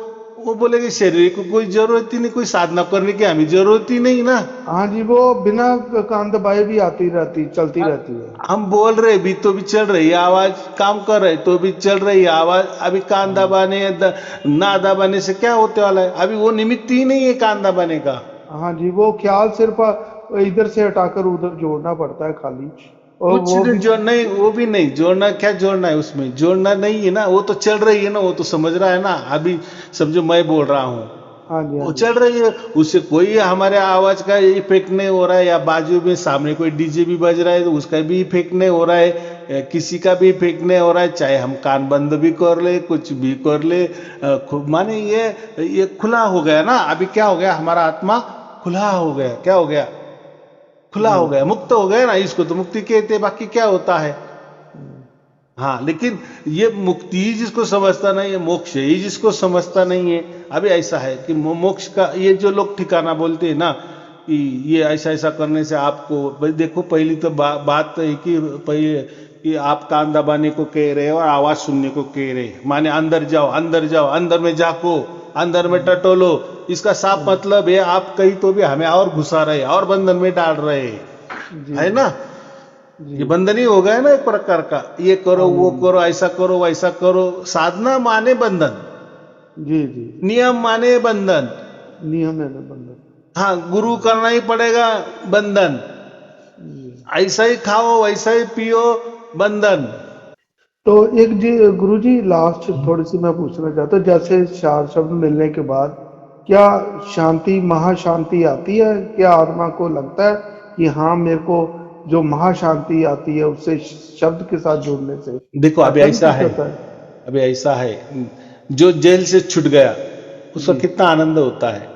वो बोलेगे शरीर को कोई जरूरत ही नहीं, कोई साधना करने की हमें जरूरत ही नहीं ना। हाँ जी, वो बिना कान दबाए भी आती रहती, चलती रहती है। हम बोल रहे भी तो भी चल रही है आवाज, काम कर रहे तो भी चल रही है आवाज। अभी कान दबाने ना दबाने से क्या होने वाला है? अभी वो निमित्त ही नहीं है कान दबाने का। हाँ जी, वो ख्याल सिर्फ इधर से हटाकर उधर जोड़ना पड़ता है खाली। और कुछ वो नहीं भी जोड़ना ही, वो भी नहीं जोड़ना, क्या जोड़ना है उसमें? जोड़ना नहीं है ना, वो तो चल रही है ना, वो तो समझ रहा है ना। अभी समझो मैं बोल रहा हूँ, हाँ जी, हाँ वो जी, चल रही है, उससे कोई हमारे आवाज का इफेक्ट नहीं हो रहा है। या बाजू में सामने कोई डीजे भी बज रहा है तो उसका भी इफेक्ट नहीं हो रहा है, किसी का भी इफेक्ट नहीं हो रहा है, चाहे हम कान बंद भी कर ले, कुछ भी कर ले। माने ये खुला हो गया ना। अभी क्या हो गया? हमारा आत्मा खुला हो गया। क्या हो गया? खुला जी, हो गया, मुक्त हो गया ना। इसको तो मुक्ति कहते हैं, बाकी क्या होता है? हाँ, लेकिन ये मुक्ति ही जिसको समझता नहीं है, मोक्ष ही जिसको समझता नहीं है। अभी ऐसा है कि मोक्ष का ये जो लोग ठिकाना बोलते हैं ना कि ये ऐसा ऐसा करने से आपको, भाई देखो पहली तो बात है कि पहले कि आप कान दबाने को कह रहे हो और आवाज सुनने को कह रहे हैं। माने अंदर जाओ, अंदर जाओ, अंदर में झांको, अंदर में टटोलो। इसका साफ मतलब है आप कहीं तो भी हमें और घुसा रहे, और बंधन में डाल रहे हैं, जी, है ना। जी, ये बंधन ही हो गया ना एक प्रकार का। ये करो, हाँ वो जी, करो, ऐसा करो, वैसा करो। साधना माने बंधन, जी, जी, नियम माने बंधन। नियम है ना बंधन। हाँ, गुरु करना ही पड़ेगा, बंधन। जी। ऐसा ही खाओ, वैसा ही पियो, बंधन। तो एक जी गुरु जी, लास्ट थोड़ी सी मैं पूछना चाहता हूँ, जैसे चार शब्द मिलने के बाद क्या शांति, महाशांति आती है? क्या आत्मा को लगता है कि हाँ, मेरे को जो महाशांति आती है उससे, शब्द के साथ जुड़ने से देखो अभी ऐसा भी ऐसा कुछ है, होता है? अभी ऐसा है, जो जेल से छूट गया उसका जी, कितना आनंद होता है।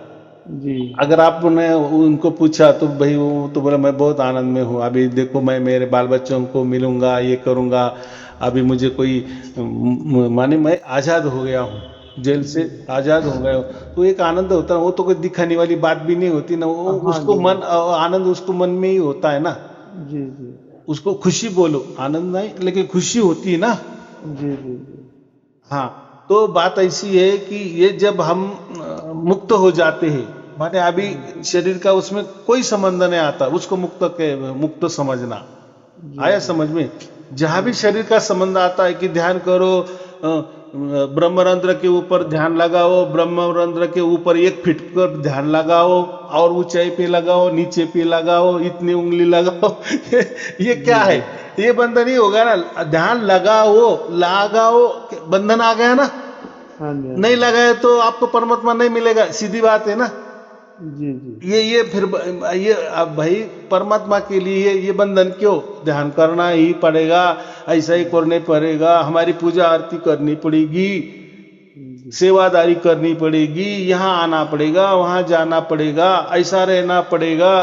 जी, अगर आपने उनको पूछा तो भाई वो तो बोला मैं बहुत आनंद में हूँ, अभी देखो मैं मेरे बाल बच्चों को मिलूंगा, ये करूंगा, अभी मुझे कोई माने मैं आजाद हो गया हूँ, जेल से आजाद हो गया हूँ। तो एक आनंद होता है, वो तो कोई दिखाने वाली बात भी नहीं होती ना, वो हाँ उसको जी, मन आनंद उसको मन में ही होता है ना। जी, जी, उसको खुशी बोलो, आनंद नहीं लेकिन खुशी होती है ना। जी, जी, जी, हाँ, तो बात ऐसी है कि ये जब हम मुक्त हो जाते हैं, माने अभी शरीर का उसमें कोई संबंध नहीं आता, उसको मुक्त के मुक्त समझना। जी, आया जी, समझ में? जहां भी जी, शरीर का संबंध आता है कि ध्यान करो, ब्रह्मरंध्र के ऊपर ध्यान लगाओ, ब्रह्मरंध्र के ऊपर 1 फीट पर ध्यान लगाओ, और ऊंचाई पे लगाओ, नीचे पे लगाओ, इतनी उंगली लगाओ। ये क्या जी, है? जी, ये बंधन ही होगा ना। ध्यान लगाओ, लगाओ, बंधन आ गया ना। हाँ जी, हाँ नहीं जी, लगाए तो आपको परमात्मा नहीं मिलेगा, सीधी बात है ना। जी, जी, ये फिर ये अब भाई परमात्मा के लिए ये बंधन क्यों? ध्यान करना ही पड़ेगा, ऐसा ही करने पड़ेगा, हमारी पूजा आरती करनी पड़ेगी, जी, सेवादारी करनी पड़ेगी, यहाँ आना पड़ेगा, वहां जाना पड़ेगा, ऐसा रहना पड़ेगा।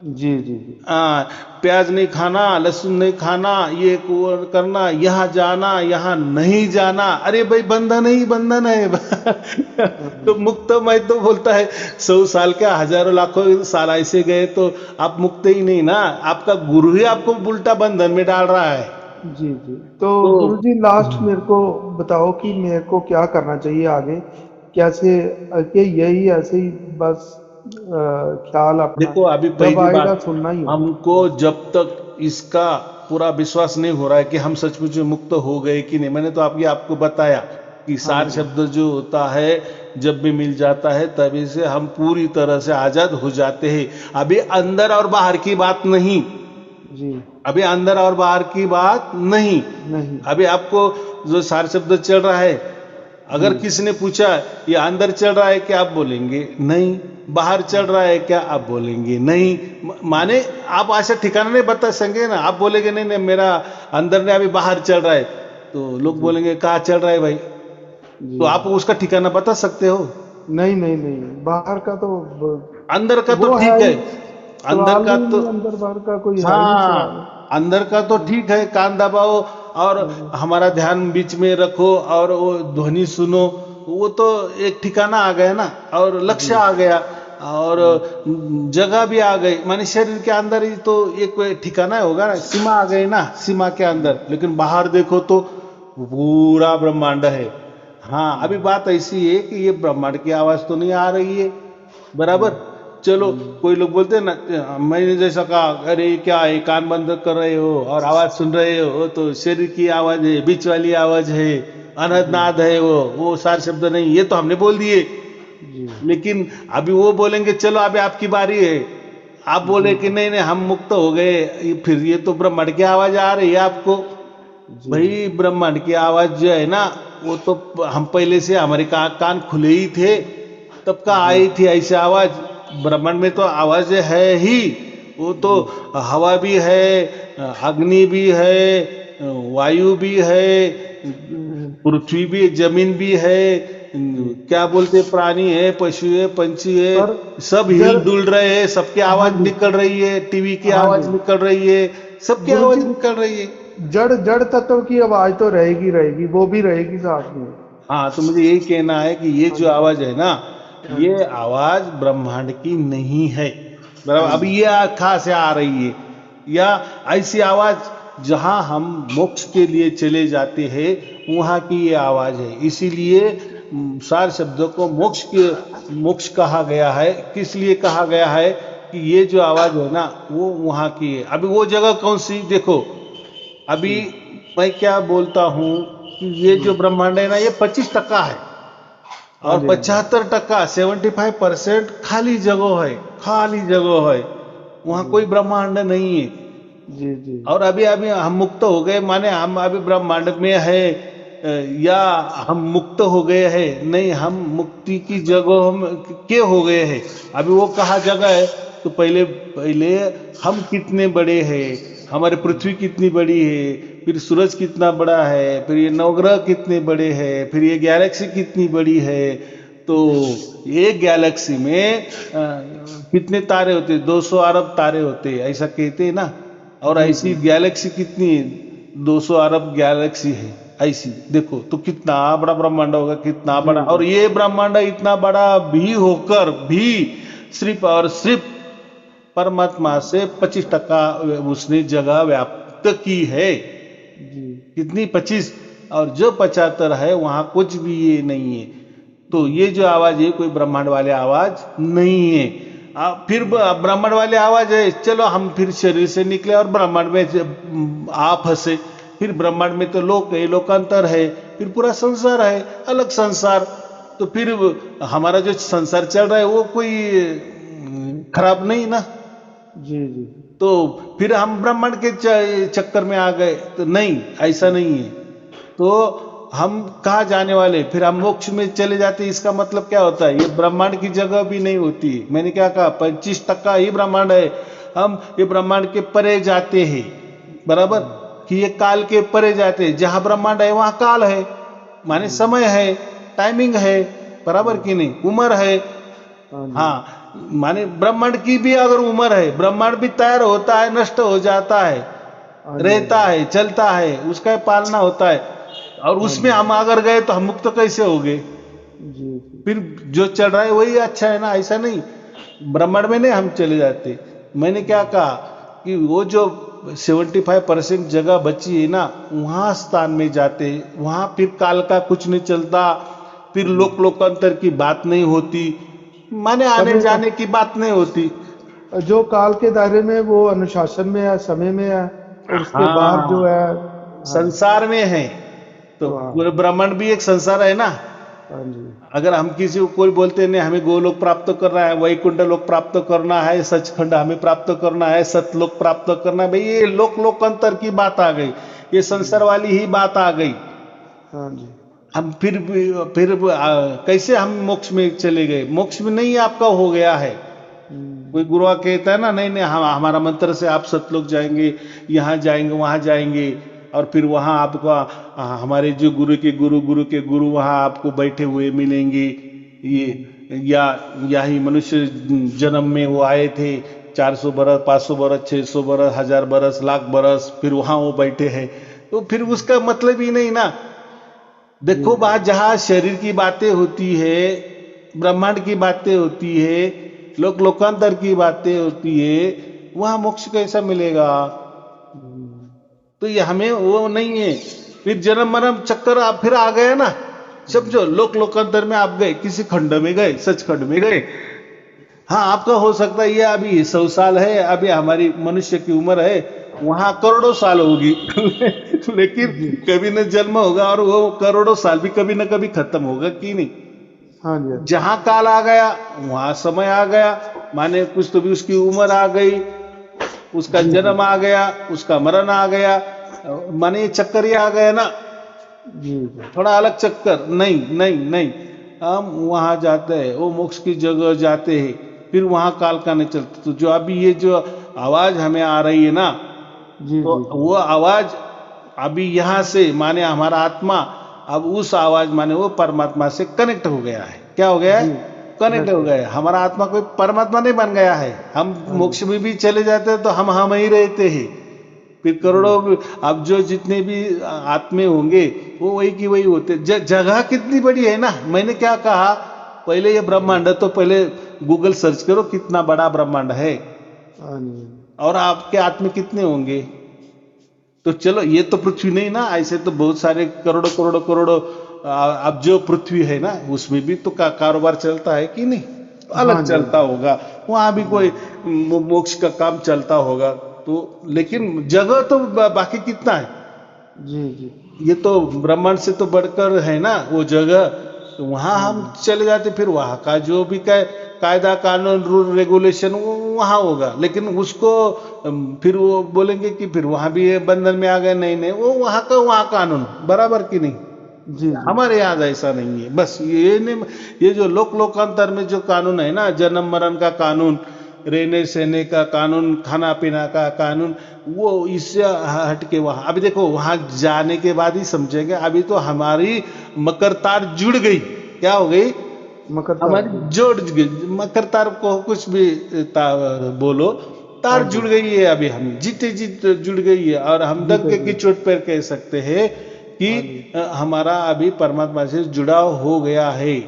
जी, जी, जी, आ, प्याज नहीं खाना, लहसुन नहीं खाना, ये करना, यहाँ जाना, यहाँ नहीं जाना। अरे भाई बंधन ही बंधन है। हाँ तो जी, मुक्त मैं तो बोलता है 100 साल क्या, हजारों लाखों साल ऐसे गए तो आप मुक्त ही नहीं ना। आपका गुरु ही आपको उल्टा बंधन में डाल रहा है। जी, जी। तो तो गुरुजी, लास्ट मेरे को बताओ कि मेरे को क्या करना चाहिए आगे? कैसे कि यही ऐसे ही बस ख्याल अपना देखो अभी जब पहली आएगा बात, सुनना ही होगा हमको बस। जब तक इसका पूरा विश्वास नहीं हो रहा है कि हम सचमुच में मुक्त हो गए कि नहीं, मैंने तो आपको बताया कि हाँ सार जी, शब्द जो होता है जब भी मिल जाता है तभी से हम पूरी तरह से आजाद हो जाते हैं। अभी अंदर और बाहर की बात नहीं, जी, अभी अंदर और बाहर की बात नहीं। नहीं, अभी आपको जो सार शब्द चल रहा है, जी, अगर किसी ने पूछा ये अंदर चल रहा है क्या, आप बोलेंगे नहीं। बाहर चल रहा है क्या, आप बोलेंगे नहीं। माने आप ऐसा ठिकाना नहीं बता सकेंगे ना। आप बोलेंगे नहीं नहीं मेरा अंदर ने अभी बाहर चल रहा है, तो लोग जी, बोलेंगे कहाँ चल रहा है भाई? जी, तो आप उसका ठिकाना बता सकते हो? नहीं, नहीं, नहीं, बाहर का तो अंदर का तो वो है ठीक है, ही, अंदर सवाल का ही तो नहीं, अंदर बाहर का कोई है ही नहीं सवाल। हाँ, अंदर का तो ठीक है, कान दबाओ और हमारा ध्यान बीच में रखो और वो ध्वनि सुनो, वो तो एक ठिकाना आ गया ना, और लक्ष्य जी, आ गया, और जी, जगह भी आ गई। माने शरीर के अंदर ही तो एक ठिकाना होगा ना, सीमा आ गई ना, सीमा के अंदर। लेकिन बाहर देखो तो पूरा ब्रह्मांड है। हाँ, अभी बात ऐसी है कि ये ब्रह्मांड की आवाज तो नहीं आ रही है, बराबर। चलो, कोई लोग बोलते हैं ना, मैंने जैसा कहा, अरे क्या है, कान बंद कर रहे हो और आवाज सुन रहे हो, तो शरीर की आवाज है, बीच वाली आवाज है, अनहदनाद है, वो सार शब्द नहीं, ये तो हमने बोल दिए। जी लेकिन अभी वो बोलेंगे, चलो अभी आपकी बारी है, आप बोले कि नहीं नहीं हम मुक्त हो गए, फिर ये तो ब्रह्मांड की आवाज आ रही है आपको। जी भाई ब्रह्मांड की आवाज जो है ना, वो तो हम पहले से हमारे कान खुले ही थे, तब का आई थी ऐसी आवाज। ब्रह्मांड में तो आवाज है ही, वो तो हवा भी है, अग्नि भी है, वायु भी है, पृथ्वी भी, जमीन भी है, क्या बोलते, प्राणी है, पशु है, पंछी है, पर सब जड़, हिल डुल रहे हैं, सबकी हाँ आवाज जी, निकल रही है, टीवी की हाँ आवाज जी निकल रही है, सबकी गुरु आवाज जी, निकल रही है। जड़ जड़ तत्व की आवाज तो रहेगी रहेगी, वो भी रहेगी साथ में। हाँ, तो मुझे यही कहना है कि ये हाँ जो जी, आवाज है ना, हाँ ये जी, आवाज ब्रह्मांड की नहीं है, बराबर। हाँ अभी जी, ये कहाँ से आ रही है, या ऐसी आवाज जहां हम मोक्ष के लिए चले जाते हैं, वहां की ये आवाज है। इसीलिए सार शब्दों को मोक्ष कहा गया है। किस लिए कहा गया है कि ये जो आवाज है ना, वो वहां की है। अभी वो जगह कौन सी, देखो, अभी जी, मैं क्या बोलता हूं कि ये जी, जो ब्रह्मांड है ना, ये 25% है, हाँ और जी, हाँ जी, 75%, 75% खाली जगह है, खाली जगह है, वहां जी, कोई ब्रह्मांड नहीं है। जी, जी, और अभी अभी हम मुक्त हो गए, माने हम अभी ब्रह्मांड में है, या हम मुक्त हो गए हैं, नहीं, हम मुक्ति की जगह के हो गए हैं। अभी वो कहाँ जगह है, तो पहले पहले हम कितने बड़े हैं, हमारे पृथ्वी कितनी बड़ी है, फिर सूरज कितना बड़ा है, फिर ये नवग्रह कितने बड़े हैं, फिर ये गैलेक्सी कितनी बड़ी है। तो जी, एक गैलेक्सी में कितने तारे होते, 200 अरब तारे होते, ऐसा कहते हैं ना। और जी, ऐसी जी, गैलेक्सी कितनी है, 200 अरब गैलेक्सी है ऐसी। देखो तो कितना बड़ा ब्रह्मांड होगा, कितना जी, बड़ा। जी, और ये ब्रह्मांड इतना बड़ा भी होकर भी सिर्फ और सिर्फ परमात्मा से 25% उसने जगह व्याप्त की है। जी, कितनी, 25। और जो 75 है, वहां कुछ भी ये नहीं है। तो ये जो आवाज है, कोई ब्रह्मांड वाले आवाज नहीं है। फिर ब्रह्मांड वाले आवाज है, चलो हम फिर शरीर से निकले और ब्रह्मांड में आप फंसे। फिर ब्रह्मांड में तो लोक है, लोकांतर है, फिर पूरा संसार है, अलग संसार। तो फिर हमारा जो संसार चल रहा है, वो कोई खराब नहीं ना। जी, जी, तो फिर हम ब्रह्मांड के चक्कर में आ गए, तो नहीं, ऐसा नहीं है। तो हम कहाँ जाने वाले, फिर हम मोक्ष में चले जाते, इसका मतलब क्या होता है, ये ब्रह्मांड की जगह भी नहीं होती। मैंने क्या कहा, 25% ही ब्रह्मांड है। हम ये ब्रह्मांड के परे जाते हैं, बराबर, कि ये काल के परे जाते हैं। जहां ब्रह्मांड है वहां काल है, माने जी, समय है, टाइमिंग है, बराबर जी, कि नहीं, उम्र है। हाँ जी, हाँ, माने ब्रह्मांड की भी अगर उम्र है, ब्रह्मांड भी तैयार होता है, नष्ट हो जाता है, हाँ जी, हाँ रहता जी, है, चलता है, उसका पालना होता है। और हाँ उसमें जी, हम अगर गए तो हम मुक्त कैसे हो गए। जी, जी, फिर जो चल रहा है वही अच्छा है ना, ऐसा नहीं। ब्रह्मांड में नहीं हम चले जाते। मैंने क्या कहा कि वो जो 75% जगह बची है ना, वहां स्थान में जाते, वहां फिर काल का कुछ नहीं चलता, फिर जी, लोकांतर की बात नहीं होती, माने आने समय का, जाने की बात नहीं होती। जो काल के दायरे में वो अनुशासन में है, समय में है, और उसके बाहर जो है, हाँ, हाँ, संसार में है, तो पूरे हाँ, ब्रह्मांड भी एक संसार है ना। हाँ जी, अगर हम किसी को कोई बोलते नहीं, हमें गोलोक प्राप्त करना है, वैकुंठ लोक प्राप्त करना है, सचखंड हमें प्राप्त करना है, सतलोक प्राप्त करना है, भाई ये लोकांतर की बात आ गई, ये जी, संसार वाली ही बात आ गई। हाँ जी, हम फिर कैसे हम मोक्ष में चले गए, मोक्ष में नहीं आपका हो गया है। कोई गुरु कहता है ना, नहीं नहीं, हम हमारा मंत्र से आप सतलोक जाएंगे, यहाँ जाएंगे, वहां जाएंगे, और फिर वहां आपको हमारे जो गुरु के गुरु, गुरु के गुरु वहां आपको बैठे हुए मिलेंगे। ये या ही मनुष्य जन्म में वो आए थे, 400 बरस, 500 बरस, 600 बरस, 1000 बरस, लाख बरस, फिर वहां वो बैठे हैं। तो फिर उसका मतलब ही नहीं ना। जी, देखो, जी, बात जहां शरीर की बातें होती है, ब्रह्मांड की बातें होती है, लोकांतर की बातें होती है, वहां मोक्ष कैसा मिलेगा। हम्म, तो ये हमें वो नहीं है। फिर जन्म मरण चक्कर फिर आ गया ना। समझो, लोक लोकांतर में आप गए, किसी खंड में गए, सचखंड में गए, हाँ आपका हो सकता है ये अभी 100 साल है, अभी हमारी मनुष्य की उम्र है, वहां करोड़ों साल होगी लेकिन जी। कभी न जन्म होगा और वो करोड़ों साल भी कभी न कभी खत्म होगा कि नहीं। हाँ जी, हाँ जी। जहां काल आ गया वहां समय आ गया, माने कुछ तो भी उसकी उम्र आ गई, उसका जी, जन्म जी। आ गया, उसका मरण आ गया, माने ये चक्कर ही आ गया ना, जी, जी। थोड़ा अलग चक्कर। नहीं नहीं नहीं, हम वहां जाते हैं, वो मोक्ष की जगह जाते हैं, फिर वहां काल का नहीं चलता। तो जो अभी ये जो आवाज हमें आ रही है ना, जी, तो जी, जी। वो आवाज अभी यहां से माने हमारा आत्मा अब उस आवाज माने वो परमात्मा से कनेक्ट हो गया है। क्या हो गया है? जी, कनेक्ट कनेक्ट हो हो गया गया। है। हमारा आत्मा कोई परमात्मा नहीं बन गया है। हम हाँ जी। मोक्ष में भी चले जाते हैं तो हम ही रहते हैं। फिर जी। करोड़ों, अब जो जितने भी आत्मे होंगे वो वही की वही होते। जगह कितनी बड़ी है ना। मैंने क्या कहा, पहले ये ब्रह्मांड है, तो पहले गूगल सर्च करो कितना बड़ा ब्रह्मांड है, हाँ जी, और आपके आत्मे कितने होंगे। तो चलो ये तो पृथ्वी नहीं ना, ऐसे तो बहुत सारे करोड़ों करोड़ों करोड़ों अब जो पृथ्वी है ना उसमें भी तो कारोबार चलता है कि नहीं, तो हाँ अलग जी, हाँ चलता जी। होगा, वहां भी हाँ कोई जी। मोक्ष का काम चलता होगा। तो लेकिन जगह तो बाकी कितना है, जी, जी। ये तो ब्रह्मांड से तो बढ़कर है ना वो जगह। तो वहां हाँ हम जी। चले जाते, फिर वहां का जो भी कायदा कानून रूल रेगुलेशन वो वहां होगा, लेकिन उसको फिर वो बोलेंगे कि फिर वहां भी ये बंधन में आ गए। नहीं नहीं, वो वहां का वहां कानून बराबर की नहीं। जी, जी। हमारे यहाँ ऐसा नहीं है। बस ये नहीं, ये जो लोक लोकांतर में जो कानून है ना, जन्म मरण का कानून, रहने सहने का कानून, खाना पीना का कानून, वो इससे हट के वहां, अभी देखो वहां जाने के बाद ही समझेंगे। अभी तो हमारी मकर तार जुड़ गई। क्या हो गई? मकर तार हमारी जी। जोड़ गई मकर तार को, कुछ भी बोलो, तार हाँ जी। जुड़ गई है। अभी हम जीते जीत जुड़ गई है, और हम जीते डंके जी। की चोट पर कह सकते हैं कि हाँ जी। हमारा अभी परमात्मा से जुड़ाव हो गया है।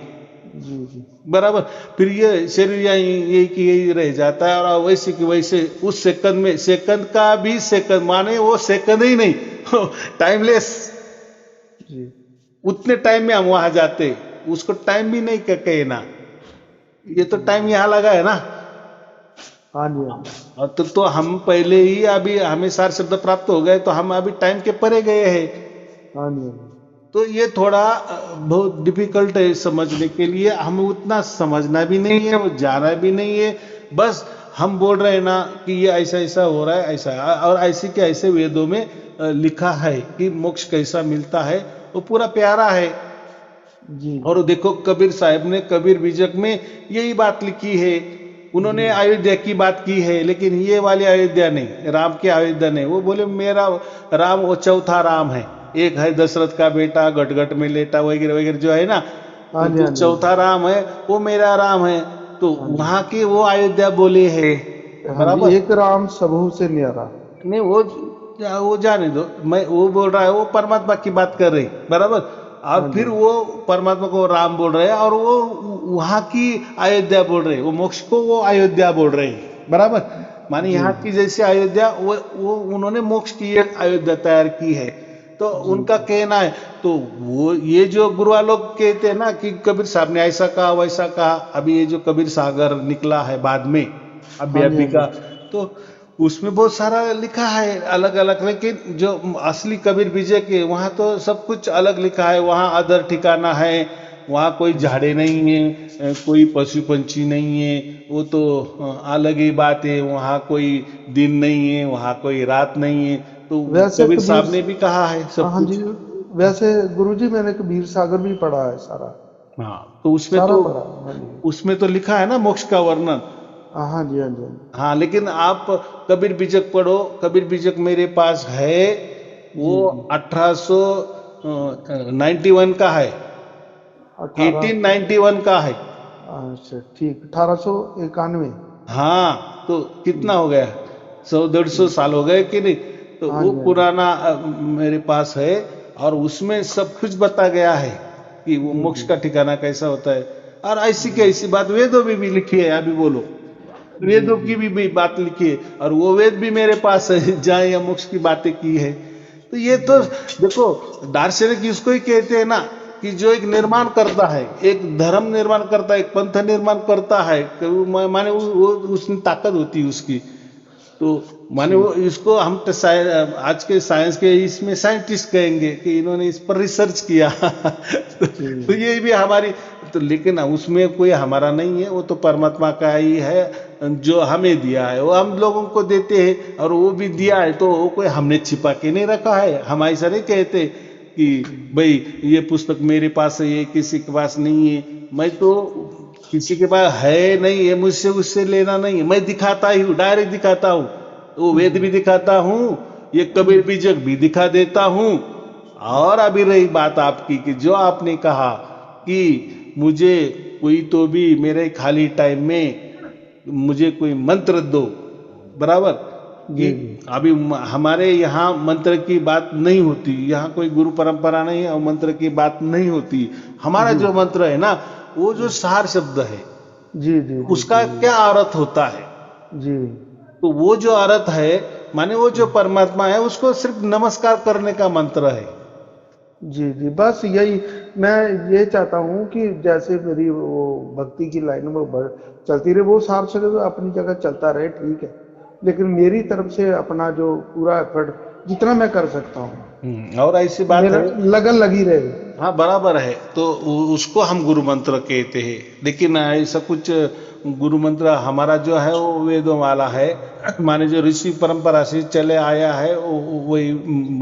जी, जी। बराबर। फिर ये शरीर यही की यही रह जाता है, और वैसे की वैसे उस सेकंड में, सेकंड का भी सेकंड माने वो सेकंड ही नहीं टाइमलेस, जी। उतने टाइम में हम वहां जाते, उसको टाइम भी नहीं कहे ना, ये तो जी, टाइम जी। यहाँ लगा है ना। हाँ जी, हाँ जी। और तो हम पहले ही अभी हमें सार शब्द प्राप्त हो गए, तो हम अभी टाइम के परे गए हैं। हाँ जी, हाँ जी। तो ये थोड़ा बहुत डिफिकल्ट है समझने के लिए। हमें उतना समझना भी नहीं है, वो जाना भी नहीं है। बस हम बोल रहे हैं ना कि ये ऐसा ऐसा हो रहा है, ऐसा है, और ऐसे के ऐसे वेदों में लिखा है कि मोक्ष कैसा मिलता है, वो पूरा प्यारा है। जी, और जी। देखो कबीर साहब ने कबीर बीजक में यही बात लिखी है। उन्होंने जी। अयोध्या की बात की है, लेकिन ये वाली अयोध्या नहीं, राम की अयोध्या नहीं। वो बोले मेरा राम वो चौथा राम है, एक है दशरथ का बेटा गटगट में लेटा वगैरह वगैरह जो है ना, हाँ तो जी, जो हाँ जी, हाँ जी। चौथा राम है वो मेरा राम है। तो हाँ जी। वहां की वो अयोध्या बोले है, हाँ जी, बराबर। एक राम सबहु से न्यारा। नहीं वो जाने दो, मैं वो बोल रहा है, वो परमात्मा की बात कर रही, बराबर। और हाँ फिर जी। वो परमात्मा को राम बोल रहे हैं, और वो वहां की अयोध्या बोल रहे हैं, वो मोक्ष को वो अयोध्या बोल रहे हैं, बराबर। माने जी, यहाँ जी। की जैसे अयोध्या, वो उन्होंने मोक्ष की एक अयोध्या तैयार की है। तो जी, उनका जी। कहना है। तो वो ये जो गुरुआ लोग कहते हैं ना कि कबीर साहब ने ऐसा कहा वैसा कहा, अभी ये जो कबीर सागर निकला है बाद में, अभी हाँ जी, अभी हाँ का, जी। तो उसमें बहुत सारा लिखा है अलग अलग, लेकिन जो असली कबीर विजय के वहां तो सब कुछ अलग लिखा है। वहां अदर ठिकाना है, वहां कोई झाड़े नहीं है, कोई पशु पंछी नहीं है, वो तो अलग ही बात है। वहां कोई दिन नहीं है, वहां कोई रात नहीं है। तो वैसे कबीर कबीर, साहब ने भी कहा है सब हाँ जी, कुछ। वैसे गुरुजी मैंने कबीर सागर भी पढ़ा है सारा। हाँ, तो सारा पढ़ा है, हाँ जी। उसमें तो लिखा है ना मोक्ष का वर्णन। हाँ जी, हाँ जी, हाँ जी। हाँ, लेकिन आप कबीर बीजक पढ़ो। कबीर बीजक मेरे पास है, वो जी, जी। 1891 का है, 18, 1891 का है। अच्छा ठीक, 1891। हाँ, तो कितना ठीक। हो गया, 100 150 ठीक। साल हो गए कि नहीं। तो हाँ वो जी, हाँ जी। पुराना मेरे पास है, और उसमें सब कुछ बता गया है कि वो जी, मोक्ष जी। का ठिकाना कैसा होता है। और ऐसी की जी, ऐसी बात वेदों में भी लिखी है। अभी बोलो, जी। वेदों की जी, भी बात लिखी है, और वो वेद भी मेरे पास है जहाँ यह मोक्ष की बातें की है। तो ये तो जी। देखो, दार्शनिक इसको ही कहते हैं ना कि जो एक निर्माण करता है, एक धर्म निर्माण करता है, एक पंथ निर्माण करता है, माने वो उसमें ताकत होती है उसकी। तो माने वो इसको हम तो आज के साइंस के इसमें साइंटिस्ट कहेंगे कि इन्होंने इस पर रिसर्च किया। तो ये भी हमारी तो, लेकिन उसमें कोई हमारा नहीं है, वो तो परमात्मा का ही है जो हमें दिया है, वो हम लोगों को देते हैं। और वो भी दिया है तो वो कोई हमने छिपा के नहीं रखा है। हम ऐसा नहीं कहते कि भाई ये पुस्तक मेरे पास है, ये किसी के पास नहीं है। मैं तो किसी के पास है नहीं है, मुझसे उससे लेना नहीं है, मैं दिखाता ही हूँ, डायरेक्ट दिखाता हूँ। वो वेद भी दिखाता हूँ, ये कबीर बीजक भी दिखा देता हूँ। और अभी रही बात आपकी कि जो आपने कहा कि मुझे कोई तो भी मेरे खाली टाइम में मुझे कोई मंत्र दो, बराबर कि अभी हमारे यहाँ मंत्र की बात नहीं होती, यहाँ कोई गुरु परंपरा नहीं है और मंत्र की बात नहीं होती। हमारा जो मंत्र है ना, वो जो सार शब्द है जी उसका क्या अर्थ होता है जी। तो वो जो अर्थ है माने वो जो परमात्मा है उसको सिर्फ नमस्कार करने का मंत्र है। जी, बस यही मैं ये चाहता हूँ कि जैसे मेरी वो भक्ति की लाइन में चलती रहे, वो सार शब्द अपनी जगह चलता रहे, ठीक है, लेकिन मेरी तरफ से अपना जो पूरा एफर्ट जितना मैं कर सकता हूँ, और ऐसी बात है लगन लगी रहे। हाँ बराबर है, तो उसको हम गुरु मंत्र कहते हैं। लेकिन ऐसा कुछ गुरु मंत्र हमारा जो है वो वेदों वाला है, माने जो ऋषि परंपरा से चले आया है वही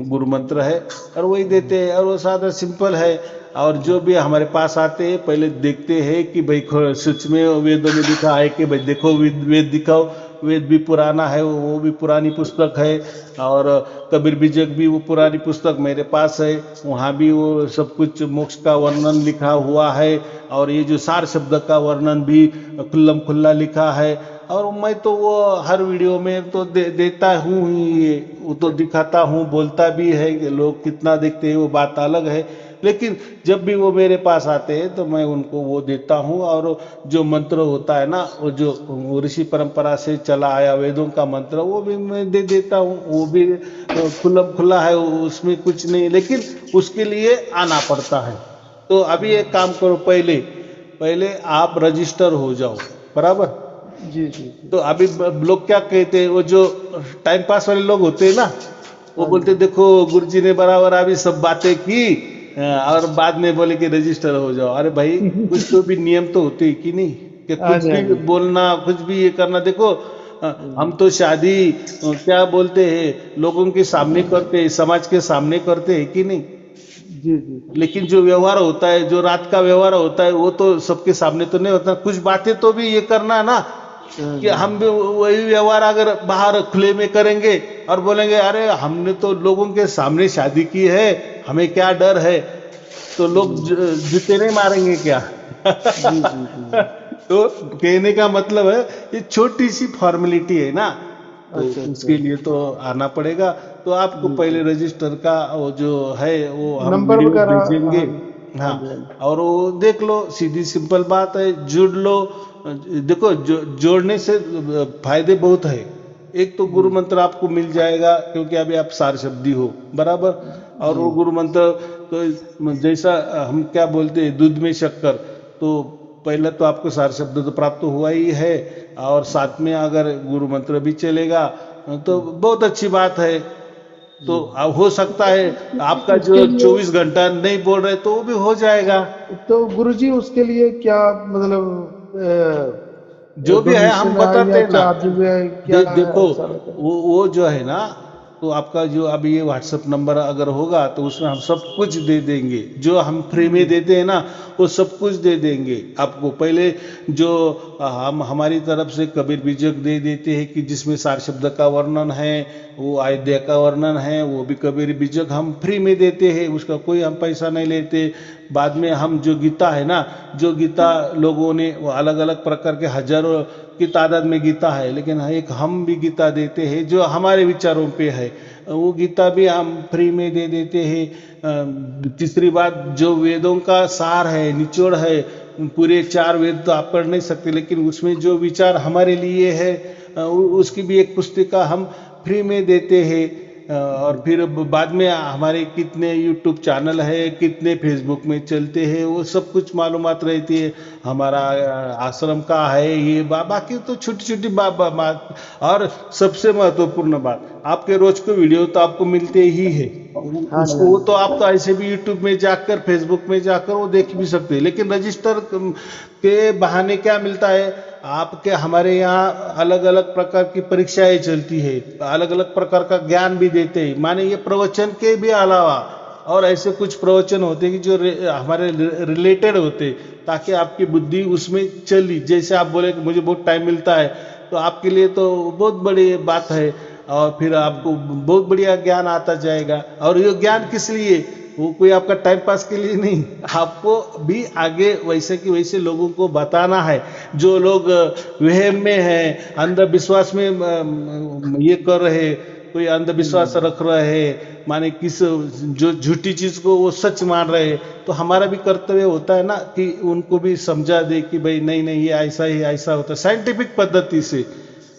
गुरु मंत्र है और वही देते हैं। और वो सादा सिंपल है। और जो भी हमारे पास आते हैं पहले देखते हैं कि भाई सच में वेदों में लिखा है कि भाई देखो वेद दिखाओ। वेद भी पुराना है, वो भी पुरानी पुस्तक है। और कबीर बीजक भी वो पुरानी पुस्तक मेरे पास है, वहाँ भी वो सब कुछ मोक्ष का वर्णन लिखा हुआ है। और ये जो सार शब्द का वर्णन भी खुल्लम खुल्ला लिखा है। और मैं तो वो हर वीडियो में तो देता हूँ ही, वो तो दिखाता हूँ, बोलता भी है कि लोग कितना देखते हैं वो बात अलग है। लेकिन जब भी वो मेरे पास आते हैं तो मैं उनको वो देता हूँ। और जो मंत्र होता है ना, वो जो ऋषि परंपरा से चला आया वेदों का मंत्र, वो भी मैं दे देता हूँ। वो भी खुला है, उसमें कुछ नहीं, लेकिन उसके लिए आना पड़ता है। तो अभी एक काम करो, पहले आप रजिस्टर हो जाओ, बराबर। जी। तो अभी लोग क्या कहते हैं, वो जो टाइम पास वाले लोग होते हैं ना, वो बोलते देखो गुरुजी ने बराबर अभी सब बातें की और बाद में बोले कि रजिस्टर हो जाओ। अरे भाई कुछ तो भी नियम तो होते हैं कि नहीं, कि कुछ भी बोलना, कुछ भी ये करना। देखो हम तो शादी क्या बोलते हैं लोगों के सामने करते हैं, समाज के सामने करते हैं कि नहीं। जी। लेकिन जो व्यवहार होता है, जो रात का व्यवहार होता है, वो तो सबके सामने तो नहीं होता। कुछ बातें तो भी ये करना है ना, कि हम भी वही व्यवहार अगर बाहर खुले में करेंगे और बोलेंगे अरे हमने तो लोगों के सामने शादी की है, हमें क्या डर है, तो लोग जूते नहीं मारेंगे क्या। तो कहने का मतलब है ये छोटी सी फॉर्मेलिटी है ना, तो उसके लिए तो आना पड़ेगा। तो आपको पहले रजिस्टर का वो जो है वो हम नंबर वगैरह भेजेंगे। हाँ, और वो देख लो, सीधी सिंपल बात है, जुड़ लो। देखो जोड़ने से फायदे बहुत है। एक तो गुरु मंत्र आपको मिल जाएगा क्योंकि अभी आप सार शब्दी हो, बराबर। और वो गुरु मंत्र तो जैसा हम क्या बोलते हैं दूध में शक्कर, तो पहले तो आपको सार शब्द तो प्राप्त हुआ ही है, और साथ में अगर गुरु मंत्र भी चलेगा तो बहुत अच्छी बात है। तो हो सकता है आपका जो 24 घंटा नहीं बोल रहे तो वो भी हो जाएगा। तो गुरुजी उसके लिए क्या मतलब जो भी है हम बताते हैं ना। क्या देखो वो जो है ना, तो आपका जो अभी ये व्हाट्सएप नंबर अगर होगा तो उसमें हम सब कुछ दे देंगे। जो हम फ्री में देते हैं ना वो सब कुछ दे देंगे आपको। पहले जो हम हमारी तरफ से कबीर बीजक दे देते हैं कि जिसमें सार शब्द का वर्णन है, वो अयोध्या का वर्णन है, वो भी कबीर बीजक हम फ्री में देते हैं, उसका कोई हम पैसा नहीं लेते। बाद में हम जो गीता है ना, जो गीता लोगों ने वो अलग अलग प्रकार के हजारों की तादाद में गीता है, लेकिन एक हम भी गीता देते हैं जो हमारे विचारों पे है, वो गीता भी हम फ्री में दे देते हैं। तीसरी बात, जो वेदों का सार है, निचोड़ है, पूरे 4 वेद तो आप पढ़ नहीं सकते, लेकिन उसमें जो विचार हमारे लिए है उसकी भी एक पुस्तिका हम फ्री में देते हैं। और फिर बाद में हमारे कितने यूट्यूब चैनल है, कितने फेसबुक में चलते हैं, वो सब कुछ मालूमात रहती है। हमारा आश्रम का है ये बाकी तो छोटी छोटी बात। और सबसे महत्वपूर्ण बात, आपके रोज को वीडियो तो आपको मिलते ही है, हाँ उसको वो तो आप तो ऐसे भी यूट्यूब में जाकर, फेसबुक में जाकर वो देख भी सकते हैं। लेकिन रजिस्टर के बहाने क्या मिलता है आपके, हमारे यहाँ अलग अलग प्रकार की परीक्षाएं चलती है, अलग अलग प्रकार का ज्ञान भी देते हैं। माने ये प्रवचन के भी अलावा और ऐसे कुछ प्रवचन होते हैं कि जो हमारे रिलेटेड होते, ताकि आपकी बुद्धि उसमें चली। जैसे आप बोले कि मुझे बहुत टाइम मिलता है, तो आपके लिए तो बहुत बड़ी बात है, और फिर आपको बहुत बढ़िया ज्ञान आता जाएगा। और ये ज्ञान किस लिए, वो कोई आपका टाइम पास के लिए नहीं, आपको भी आगे वैसे कि वैसे लोगों को बताना है। जो लोग वहम में हैं, अंधविश्वास में ये कर रहे, कोई अंधविश्वास रख रहे हैं, माने किस जो झूठी चीज को वो सच मान रहे हैं, तो हमारा भी कर्तव्य होता है ना कि उनको भी समझा दे कि भाई नहीं नहीं, ये ऐसा ही ऐसा होता है साइंटिफिक पद्धति से।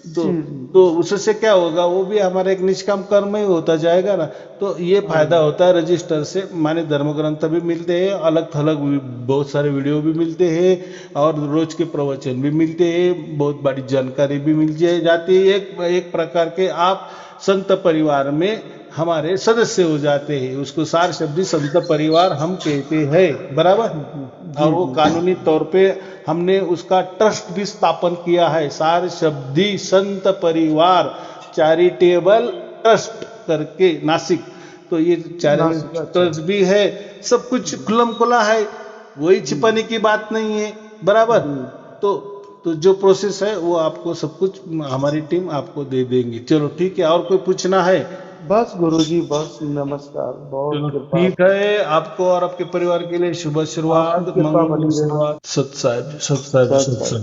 तो उससे क्या होगा, वो भी हमारा एक निष्काम कर्म ही होता जाएगा ना। तो ये फायदा होता है रजिस्टर से। माने धर्म ग्रंथ भी मिलते हैं, अलग थलग बहुत सारे वीडियो भी मिलते हैं, और रोज के प्रवचन भी मिलते हैं, बहुत बड़ी जानकारी भी मिल जाती है। एक प्रकार के आप संत परिवार में हमारे सदस्य हो जाते हैं। उसको सार शब्दी संत परिवार हम कहते हैं, बराबर। और वो कानूनी तौर पे हमने उसका ट्रस्ट भी स्थापन किया है, सार शब्दी संत परिवार चैरिटेबल ट्रस्ट करके, नासिक। तो ये चैरिटेबल ट्रस्ट भी है, सब कुछ खुल्लम खुला है, वही छिपाने की बात नहीं है, बराबर। तो जो प्रोसेस है वो आपको सब कुछ हमारी टीम आपको दे देंगी। चलो ठीक है, और कोई पूछना है? बस गुरुजी, बस नमस्कार, बहुत कृपा। ठीक है, आपको और आपके परिवार के लिए शुभ शुरुआत, आपकी कृपा मंगल बनी रहे। शुरुआत। सत साहिब, सत साहिब, सत साहिब।